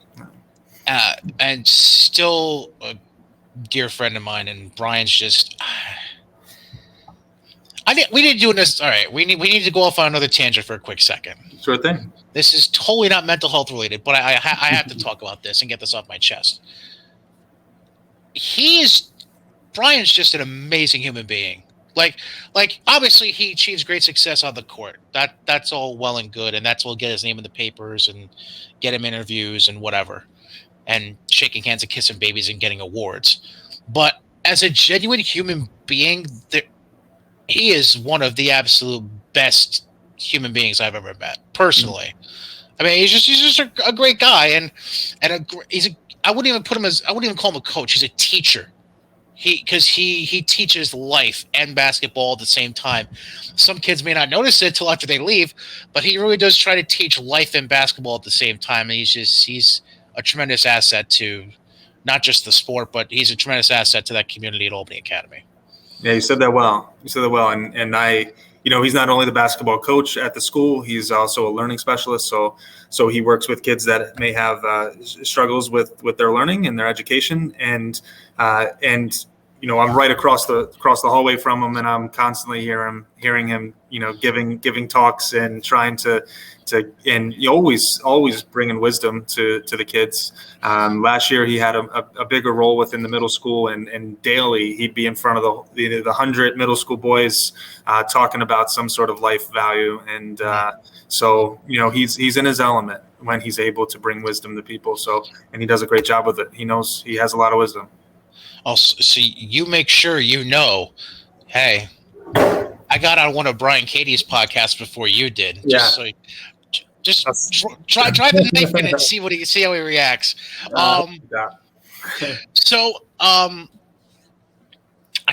and still a dear friend of mine, and Brian's just. We need to do this. All right, we need to go off on another tangent for a quick second. Sure thing. This is totally not mental health related, but I have to talk about this and get this off my chest. Brian's just an amazing human being. Like obviously he achieves great success on the court. That's all well and good, and that's what'll get his name in the papers and get him interviews and whatever. and shaking hands and kissing babies and getting awards. But as a genuine human being, he is one of the absolute best human beings I've ever met, personally. I mean, he's just a great guy, and he's a. I wouldn't even call him a coach. He's a teacher. He teaches life and basketball at the same time. Some kids may not notice it till after they leave, but he really does try to teach life and basketball at the same time. And he's a tremendous asset to not just the sport, but he's a tremendous asset to that community at Albany Academy. Yeah, you said that well. And I, he's not only the basketball coach at the school, he's also a learning specialist. So he works with kids that may have struggles with their learning and their education. And I'm right across the hallway from him, and I'm constantly hearing him, giving talks and trying to and always bringing wisdom to the kids. Last year he had a bigger role within the middle school, and daily he'd be in front of the 100 middle school boys talking about some sort of life value. And so he's in his element when he's able to bring wisdom to people. So, and he does a great job with it. He knows he has a lot of wisdom. Oh, so you make sure hey, I got on one of Brian Katie's podcasts before you did. Yeah. Just try the knife in and see how he reacts. So I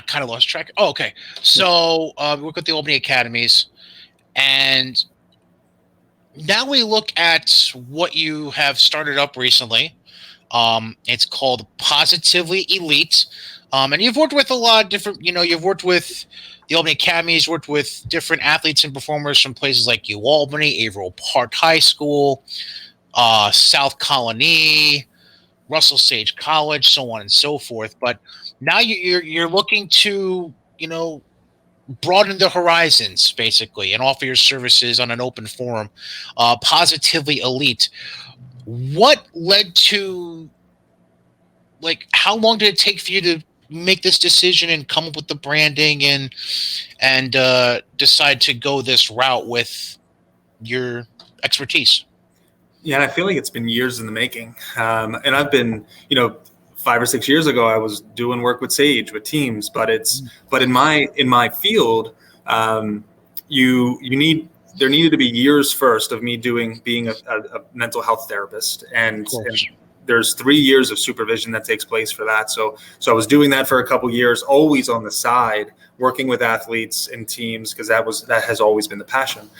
kind of lost track. Oh, okay. So we work with the Albany Academies, and now we look at what you have started up recently. It's called Positively Elite. And you've worked with a lot of different, you've worked with the Albany Academies, worked with different athletes and performers from places like UAlbany, Averill Park High School, South Colony, Russell Sage College, so on and so forth. But now you're looking to, broaden the horizons, basically, and offer your services on an open forum. Positively Elite. What led to, how long did it take for you to make this decision and come up with the branding and decide to go this route with your expertise? Yeah, and I feel like it's been years in the making. And I've been, 5 or 6 years ago, I was doing work with Sage, with teams, but in my field, there needed to be years first of me being a mental health therapist, and there's 3 years of supervision that takes place for that. So I was doing that for a couple years, always on the side, working with athletes and teams, because that has always been the passion.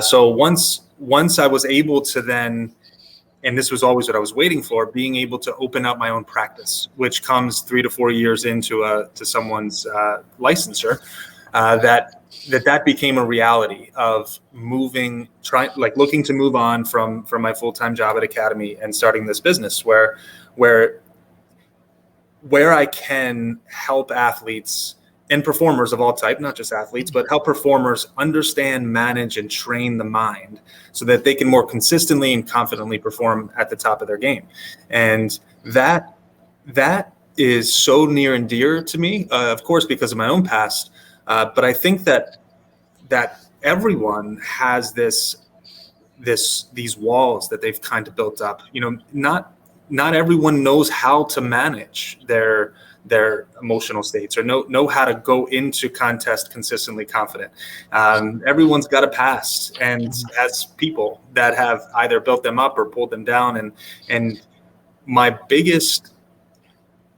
So once I was able to then, and this was always what I was waiting for, being able to open up my own practice, which comes 3 to 4 years into to someone's licensure, that became a reality of looking to move on from my full-time job at Academy and starting this business where I can help athletes and performers of all type, not just athletes, but help performers understand, manage, and train the mind so that they can more consistently and confidently perform at the top of their game. And that is so near and dear to me, of course, because of my own past. But I think that everyone has these walls that they've kind of built up. Not everyone knows how to manage their emotional states or know how to go into contest consistently confident. Everyone's got a past, and as people that have either built them up or pulled them down. And my biggest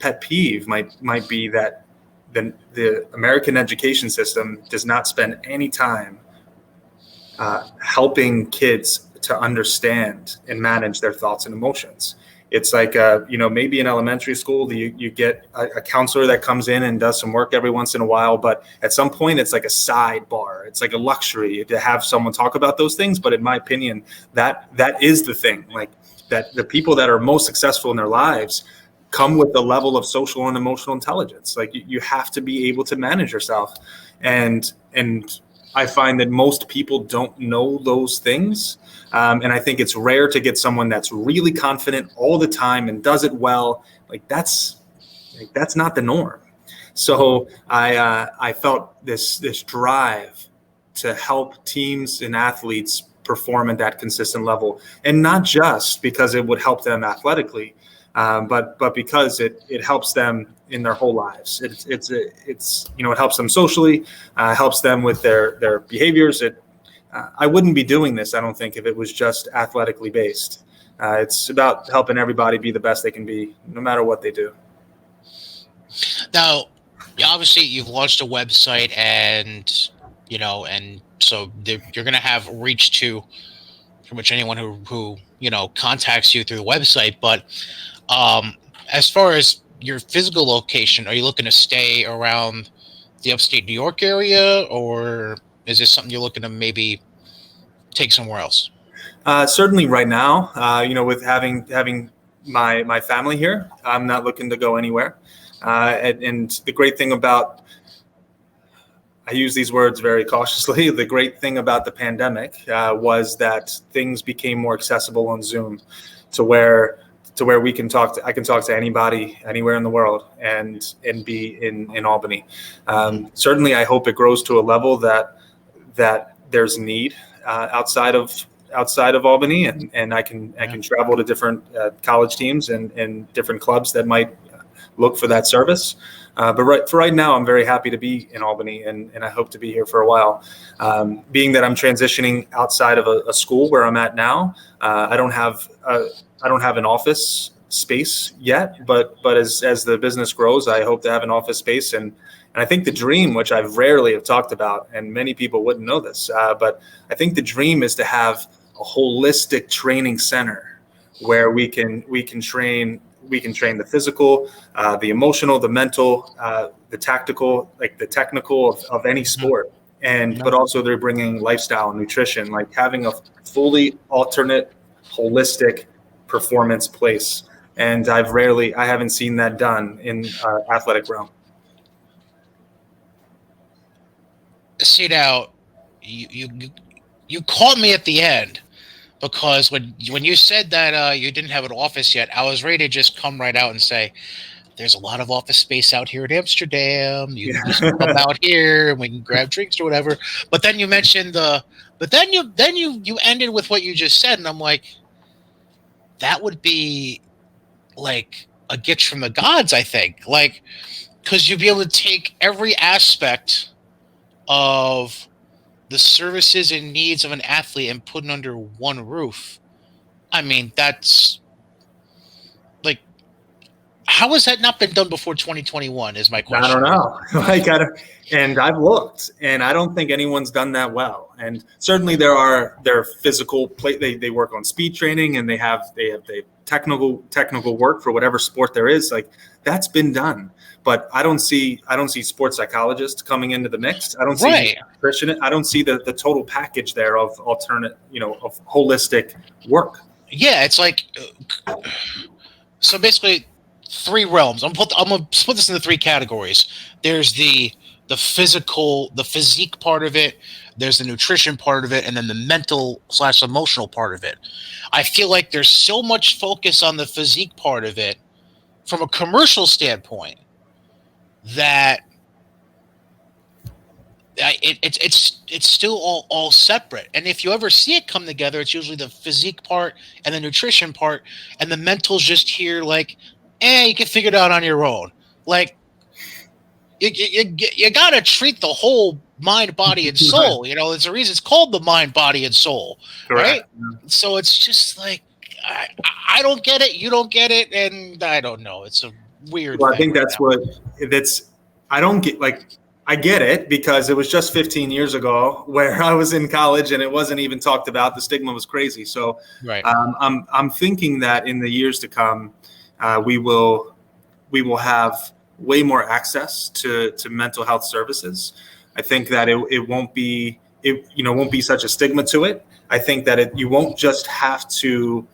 pet peeve might be that the American education system does not spend any time helping kids to understand and manage their thoughts and emotions. It's like, maybe in elementary school, you get a counselor that comes in and does some work every once in a while. But at some point, it's like a sidebar. It's like a luxury to have someone talk about those things. But in my opinion, that is the thing. Like, that the people that are most successful in their lives come with the level of social and emotional intelligence. Like, you have to be able to manage yourself. And I find that most people don't know those things. And I think it's rare to get someone that's really confident all the time and does it well. That's not the norm. So I felt this drive to help teams and athletes perform at that consistent level, and not just because it would help them athletically, but because it helps them in their whole lives. It's it helps them socially, helps them with their behaviors. I wouldn't be doing this, I don't think, if it was just athletically based. It's about helping everybody be the best they can be, no matter what they do. Now, obviously, you've launched a website, and so you're going to have reach to pretty much anyone who contacts you through the website. But as far as your physical location, are you looking to stay around the upstate New York area, or is this something you're looking to maybe take somewhere else? Certainly right now, with having my family here, I'm not looking to go anywhere. And the great thing about, I use these words very cautiously, the great thing about the pandemic was that things became more accessible on Zoom, to where I can talk to anybody anywhere in the world and be in Albany. Certainly, I hope it grows to a level that there's need outside of Albany, and I can travel to different college teams and different clubs that might look for that service. But for right now, I'm very happy to be in Albany, and I hope to be here for a while. Being that I'm transitioning outside of a school where I'm at now, I don't have an office space yet. But as the business grows, I hope to have an office space. And I think the dream, which I rarely have talked about, and many people wouldn't know this, but I think the dream is to have a holistic training center where we can train the physical, the emotional, the mental, the tactical, like the technical of any sport. But also they're bringing lifestyle and nutrition, like having a fully alternate, holistic performance place. And I haven't seen that done in athletic realm. See, now you caught me at the end, because when you said that you didn't have an office yet, I was ready to just come right out and say, there's a lot of office space out here in Amsterdam. You can just come out here and we can grab drinks or whatever. But then you mentioned you ended with what you just said, and I'm like, that would be like a gift from the gods, I think. Like, because you'd be able to take every aspect of the services and needs of an athlete and put it under one roof. I mean, that's like, how has that not been done before 2021 is my question. I don't know. And I've looked, and I don't think anyone's done that well. And certainly their physical play. They work on speed training, and they have technical work for whatever sport there is. Like, that's been done. But I don't see sports psychologists coming into the mix. I don't see nutrition. I don't see the total package there of alternate, of holistic work. Yeah, it's like, so basically 3 realms. I'm gonna split this into 3 categories. There's the physical, the physique part of it. There's the nutrition part of it, and then the mental / emotional part of it. I feel like there's so much focus on the physique part of it from a commercial standpoint that it's still all separate. And if you ever see it come together, it's usually the physique part and the nutrition part, and the mental's just here like, you can figure it out on your own. Like, you gotta treat the whole mind, body, and soul. There's a reason it's called the mind, body, and soul. Correct. Right? So it's just like, I don't get it, you don't get it, and I don't know. It's a weird thing. I think I don't get, like, I get it, because it was just 15 years ago where I was in college and it wasn't even talked about. The stigma was crazy. So I'm thinking that in the years to come, we will have way more access to mental health services. I think that it won't be such a stigma to it. I think that you won't just have to,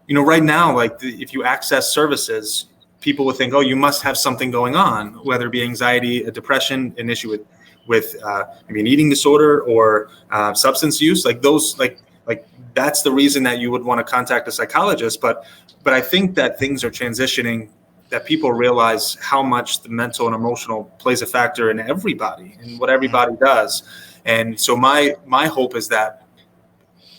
right now, like if you access services, people would think, oh, you must have something going on, whether it be anxiety, a depression, an issue with maybe an eating disorder or substance use, like those, like that's the reason that you would want to contact a psychologist. But I think that things are transitioning, that people realize how much the mental and emotional plays a factor in everybody and what everybody does. And so my hope is that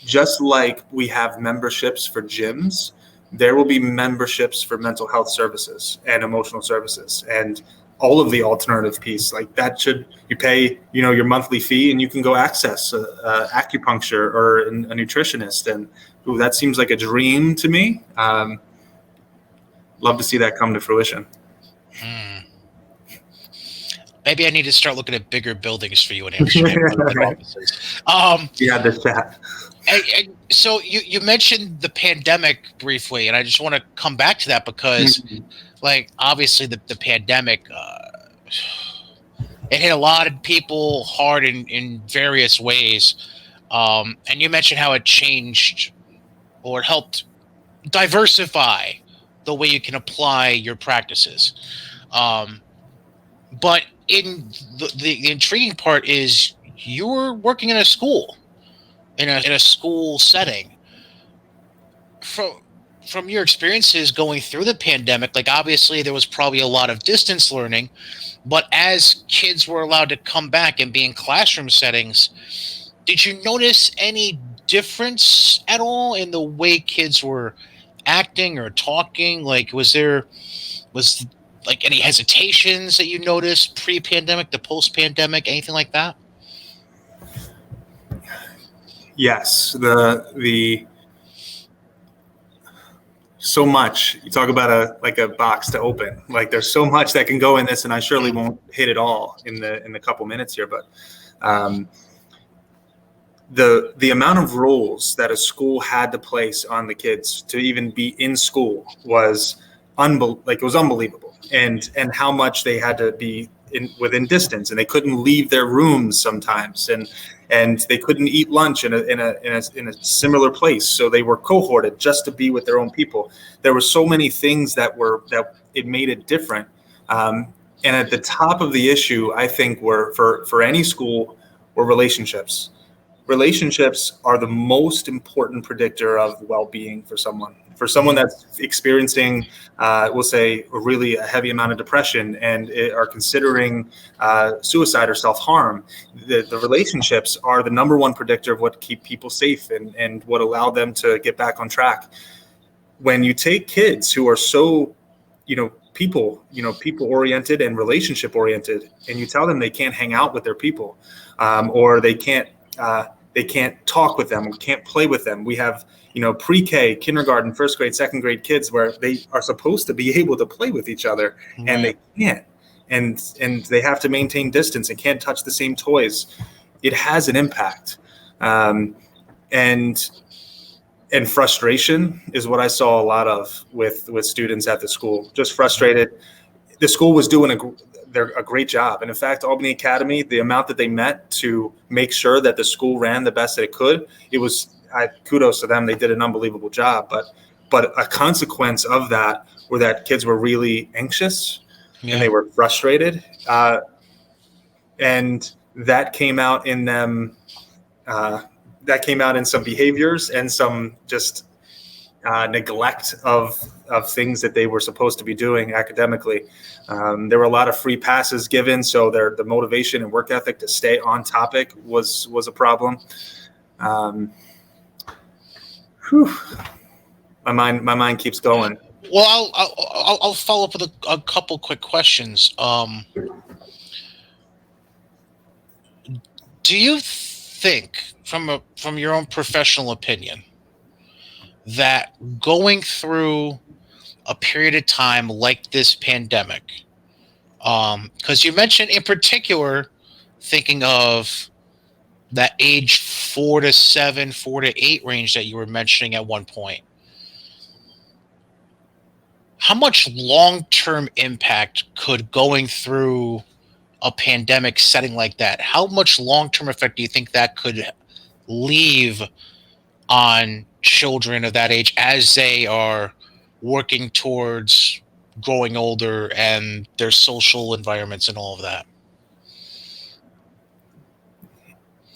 just like we have memberships for gyms, there will be memberships for mental health services and emotional services and all of the alternative piece. Like that you pay, your monthly fee and you can go access acupuncture or a nutritionist. And that seems like a dream to me. Love to see that come to fruition. Maybe I need to start looking at bigger buildings for you in Amsterdam. Yeah, the chat. So you mentioned the pandemic briefly, and I just want to come back to that because, like, obviously the pandemic, it hit a lot of people hard in various ways. And you mentioned how it changed or helped diversify the way you can apply your practices. But in the intriguing part is you were working in a school, in a school setting. From your experiences going through the pandemic, like obviously there was probably a lot of distance learning, but as kids were allowed to come back and be in classroom settings, did you notice any difference at all in the way kids were acting or talking? Like was like any hesitations that you noticed pre-pandemic to post-pandemic, anything like that? Yes, the so much. You talk about a box to open. Like there's so much that can go in this, and I surely won't hit it all in the couple minutes here. But the amount of rules that a school had to place on the kids to even be in school was it was unbelievable, and how much they had to be within distance, and they couldn't leave their rooms sometimes, and they couldn't eat lunch in a similar place, so they were cohorted just to be with their own people. There were so many things that it made it different, and at the top of the issue, I think, were for any school, were relationships. Relationships are the most important predictor of well-being for someone. For someone that's experiencing, we'll say, really a heavy amount of depression and are considering suicide or self-harm, the relationships are the number one predictor of what keep people safe and what allow them to get back on track. When you take kids who are so, people-oriented and relationship-oriented, and you tell them they can't hang out with their people, or they can't talk with them, or can't play with them. We have, pre-K, kindergarten, first grade, second grade kids where they are supposed to be able to play with each other, and they can't, and they have to maintain distance and can't touch the same toys. It has an impact, and frustration is what I saw a lot of with students at the school. Just frustrated. The school was doing a great job. And in fact, Albany Academy, the amount that they met to make sure that the school ran the best that it could, kudos to them. They did an unbelievable job. But a consequence of that were that kids were really anxious and they were frustrated. And that came out in them. That came out in some behaviors and some just neglect of things that they were supposed to be doing academically. There were a lot of free passes given, so the motivation and work ethic to stay on topic was a problem. My mind keeps going. Well, I'll follow up with a couple quick questions. Do you think, from your own professional opinion, that going through a period of time like this pandemic, because you mentioned in particular thinking of that age 4 to 7, 4 to 8 range that you were mentioning at one point, how much long-term impact could going through a pandemic setting like that, how much long-term effect do you think that could leave on children of that age as they are working towards growing older and their social environments and all of that?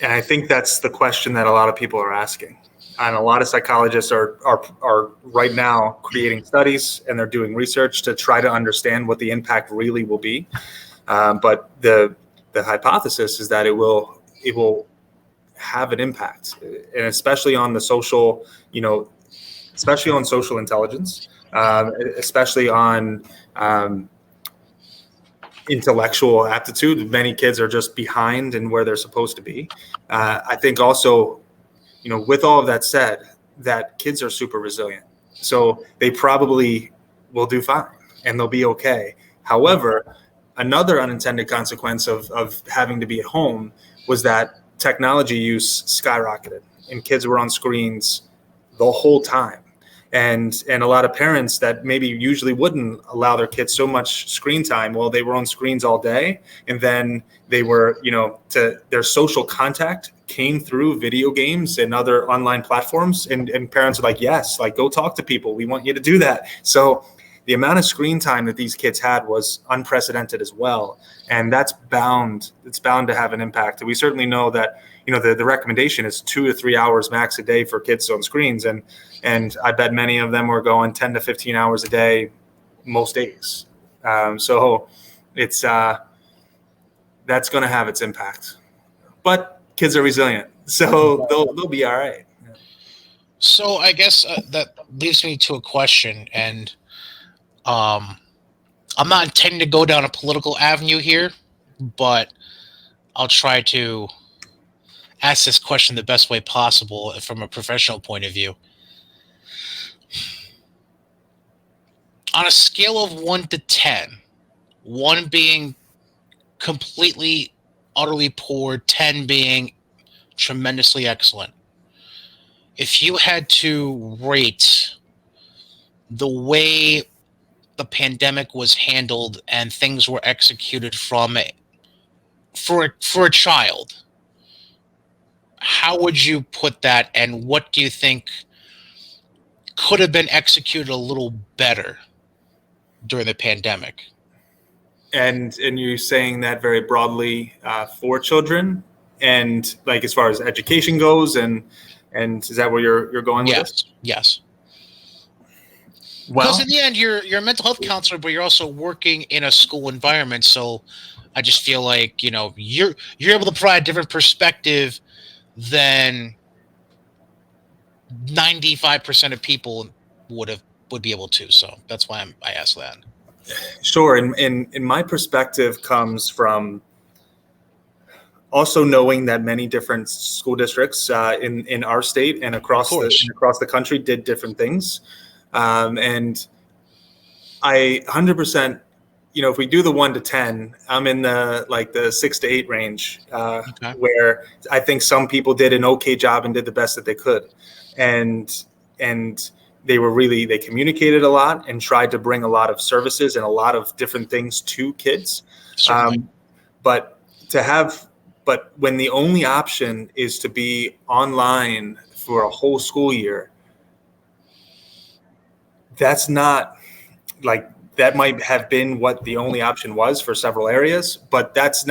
And I think that's the question that a lot of people are asking. And a lot of psychologists are right now creating studies, and they're doing research to try to understand what the impact really will be. But the hypothesis is that it will have an impact, and especially on the social, especially on social intelligence, especially on intellectual aptitude. Many kids are just behind in where they're supposed to be. I think also, with all of that said, that kids are super resilient. So they probably will do fine and they'll be okay. However, another unintended consequence of having to be at home was that technology use skyrocketed and kids were on screens the whole time. And a lot of parents that maybe usually wouldn't allow their kids so much screen time, well, they were on screens all day, and then they were, to their social contact came through video games and other online platforms, and parents are like, yes, like go talk to people. We want you to do that. So the amount of screen time that these kids had was unprecedented as well. And it's bound to have an impact. And we certainly know that, the recommendation is 2 to 3 hours max a day for kids on screens. And I bet many of them were going 10 to 15 hours a day most days. So it's that's going to have its impact. But kids are resilient, so they'll be all right. So I guess that leads me to a question, and I'm not intending to go down a political avenue here, but I'll try to ask this question the best way possible from a professional point of view. On a scale of 1 to 10, 1 being completely, utterly poor, 10 being tremendously excellent, if you had to rate the way the pandemic was handled and things were executed from it for a child, how would you put that, and what do you think could have been executed a little better during the pandemic? And you're saying that very broadly for children, and like as far as education goes, and is that where you're going with this? Yes. Well, because in the end, you're a mental health counselor, but you're also working in a school environment. So I just feel like you're able to provide a different perspective than 95% of people would be able to. So that's why I asked that. Sure. And my perspective comes from also knowing that many different school districts in our state and across the country did different things. And I 100%, if we do the 1 to 10, I'm in the 6 to 8 range, where I think some people did an okay job and did the best that they could. And they communicated a lot and tried to bring a lot of services and a lot of different things to kids. But when the only option is to be online for a whole school year, that's not that might have been what the only option was for several areas, but that's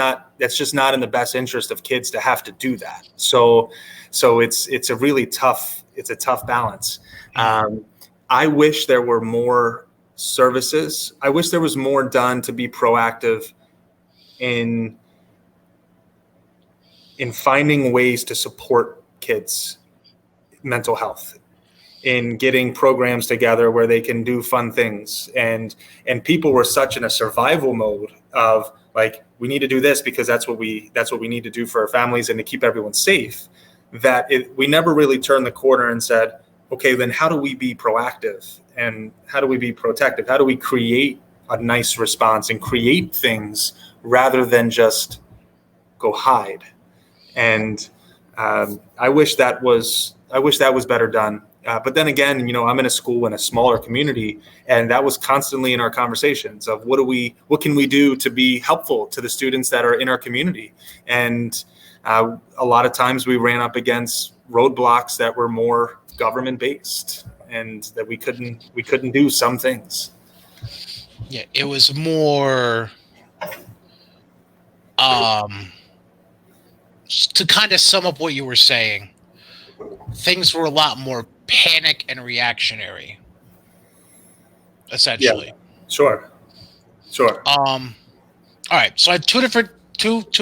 just not in the best interest of kids to have to do that. So it's a tough balance. I wish there were more services. I wish there was more done to be proactive in finding ways to support kids' mental health, in getting programs together where they can do fun things. And people were such in a survival mode of like, we need to do this because that's what we need to do for our families and to keep everyone safe, that we never really turned the corner and said, okay, then how do we be proactive and how do we be protective? How do we create a nice response and create things rather than just go hide? And I wish that was better done. But then again, I'm in a school in a smaller community, and that was constantly in our conversations of what can we do to be helpful to the students that are in our community. And a lot of times we ran up against roadblocks that were more government based, and that we couldn't do some things. Yeah, it was more to kind of sum up what you were saying, things were a lot more panic and reactionary, essentially. Yeah, sure. All right, so I have two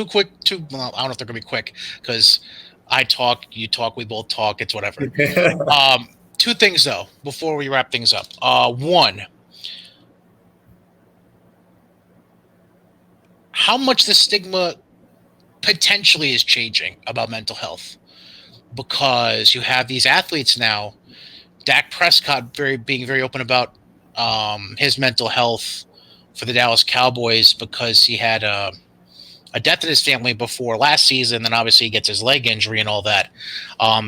quick, well, I don't know if they're gonna be quick because I talk, you talk, we both talk, it's whatever. Two things though before we wrap things up. One, how much the stigma potentially is changing about mental health, because you have these athletes now. Dak Prescott being very open about his mental health for the Dallas Cowboys because he had a death in his family before last season. Then obviously he gets his leg injury and all that.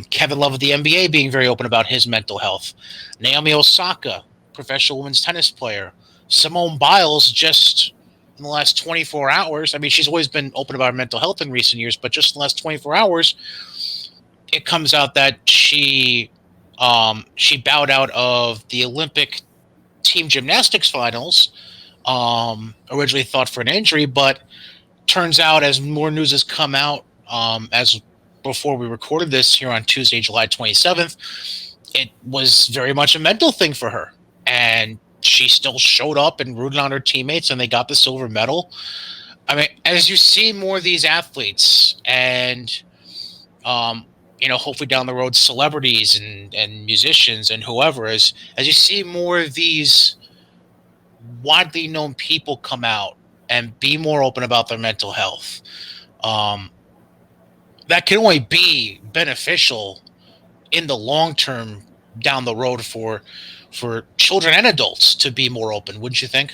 Kevin Love of the NBA being very open about his mental health. Naomi Osaka, professional women's tennis player. Simone Biles, just in the last 24 hours. I mean, she's always been open about her mental health in recent years, but just in the last 24 hours, it comes out that she bowed out of the Olympic team gymnastics finals. Originally thought for an injury, but turns out, as more news has come out, as before we recorded this here on Tuesday, July 27th, it was very much a mental thing for her. And she still showed up and rooted on her teammates, and they got the silver medal. I mean, as you see more of these athletes and, hopefully down the road, celebrities and musicians and whoever, as you see more of these widely known people come out and be more open about their mental health, that can only be beneficial in the long term down the road for children and adults to be more open, wouldn't you think?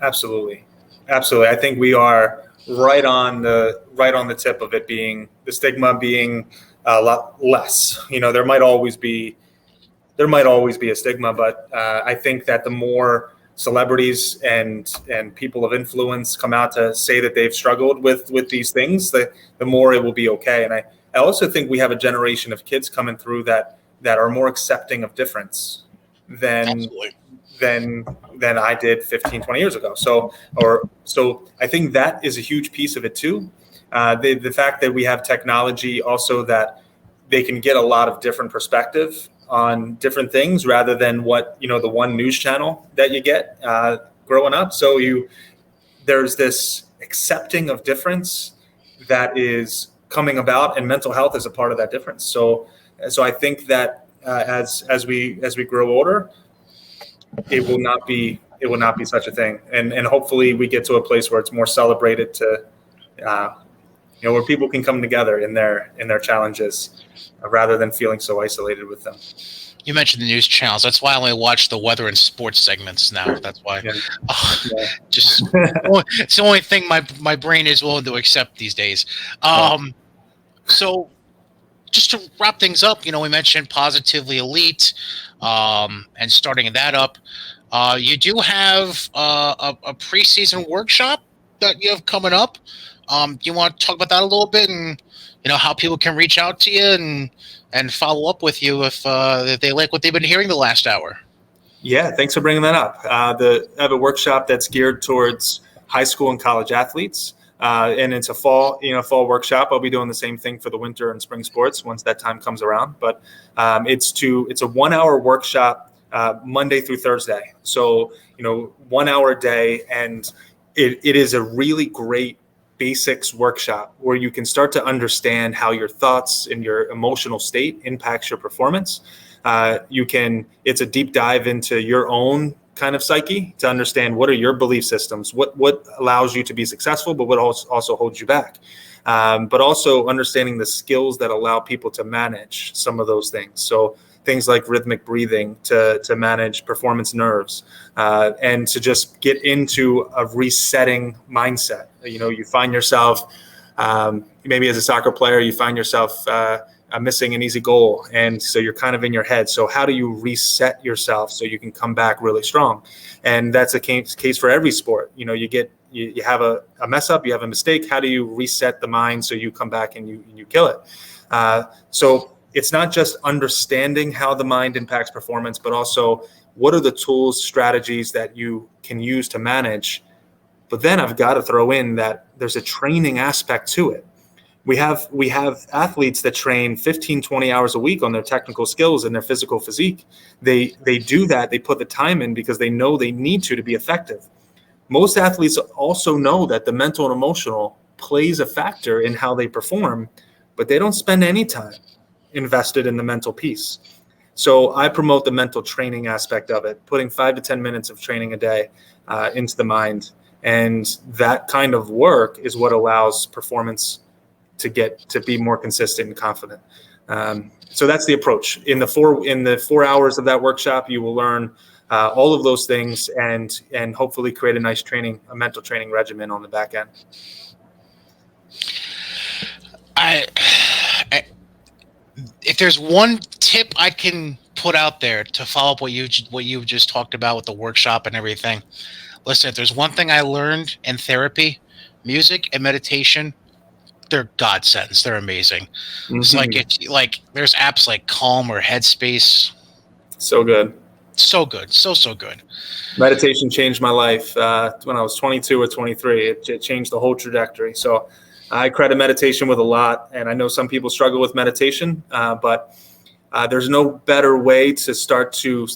Absolutely. I think we are right on the tip of it being, the stigma being a lot less. There might always be a stigma, but I think that the more celebrities and people of influence come out to say that they've struggled with these things, the more it will be okay. And I also think we have a generation of kids coming through that are more accepting of difference than I did 15, 20 years ago. So I think that is a huge piece of it too. The fact that we have technology also, that they can get a lot of different perspective on different things rather than what, the one news channel that you get growing up. So there's this accepting of difference that is coming about, and mental health is a part of that difference. So I think that as we grow older, it will not be such a thing, and hopefully we get to a place where it's more celebrated, to where people can come together in their challenges rather than feeling so isolated with them. You mentioned the news channels. That's why I only watch the weather and sports segments now. That's why. Yeah. Just it's the only thing my brain is willing to accept these days. So just to wrap things up, we mentioned Positively Elite, and starting that up. You do have a preseason workshop that you have coming up. Do you want to talk about that a little bit, and how people can reach out to you and follow up with you if they like what they've been hearing the last hour? Yeah, thanks for bringing that up. I have a workshop that's geared towards high school and college athletes, and it's a fall workshop. I'll be doing the same thing for the winter and spring sports once that time comes around. But it's a 1 hour workshop, Monday through Thursday. So 1 hour a day, and it is a really great basics workshop where you can start to understand how your thoughts and your emotional state impacts your performance. It's a deep dive into your own kind of psyche to understand what are your belief systems, what allows you to be successful, but what also holds you back. But also understanding the skills that allow people to manage some of those things. So things like rhythmic breathing to manage performance nerves, and to just get into a resetting mindset. You find yourself, maybe as a soccer player, you find yourself missing an easy goal. And so you're kind of in your head. So how do you reset yourself so you can come back really strong? And that's a case for every sport. You have a mess up, you have a mistake. How do you reset the mind so you come back and you kill it? So it's not just understanding how the mind impacts performance, but also what are the tools, strategies that you can use to manage. But then I've got to throw in that there's a training aspect to it. We have athletes that train 15, 20 hours a week on their technical skills and their physical physique. They do that. They put the time in because they know they need to be effective. Most athletes also know that the mental and emotional plays a factor in how they perform, but they don't spend any time invested in the mental piece. So I promote the mental training aspect of it, putting 5 to 10 minutes of training a day into the mind. And that kind of work is what allows performance to be more consistent and confident. So that's the approach. In the 4 hours of that workshop, you will learn all of those things and hopefully create a nice a mental training regimen on the back end. If there's one tip I can put out there to follow up what you just talked about with the workshop and everything, listen, if there's one thing I learned in therapy, music and meditation, they're godsends. They're amazing. Mm-hmm. It's like there's apps like Calm or Headspace. So good. So good. So good. Meditation changed my life when I was 22 or 23. It changed the whole trajectory. So I credit meditation with a lot. And I know some people struggle with meditation, but there's no better way to start to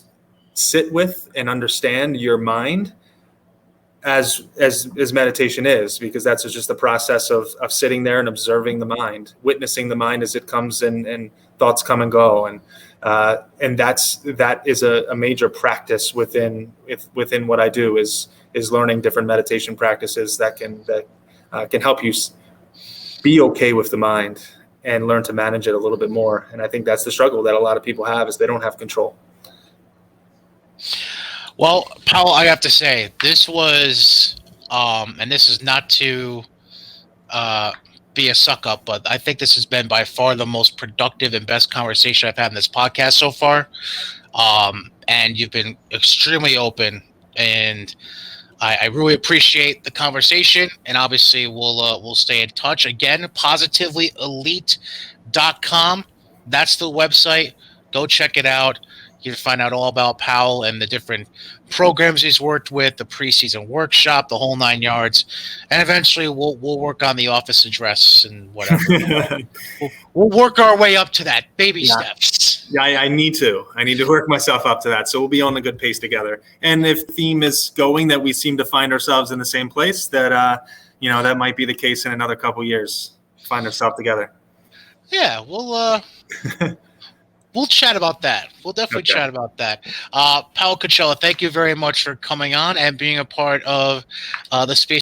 sit with and understand your mind as meditation is, because that's just the process of sitting there and observing the mind, witnessing the mind as it comes and thoughts come and go. And that is a major practice within what I do is learning different meditation practices that can help you be okay with the mind and learn to manage it a little bit more. And I think that's the struggle that a lot of people have, is they don't have control. Well, Powell, I have to say, this was, and this is not to be a suck up, but I think this has been by far the most productive and best conversation I've had in this podcast so far. And you've been extremely open, and I really appreciate the conversation. And obviously, we'll stay in touch. Again, positivelyelite.com. That's the website. Go check it out. You can find out all about Powell and the different programs he's worked with, the preseason workshop, the whole 9 yards, and eventually we'll work on the office address and whatever. we'll work our way up to that, baby steps. Yeah, I need to work myself up to that. So we'll be on a good pace together. And if the theme is going that we seem to find ourselves in the same place, that that might be the case in another couple of years. Find ourselves together. Yeah, we'll chat about that. We'll definitely chat about that. Powell Cucchiella, thank you very much for coming on and being a part of the Space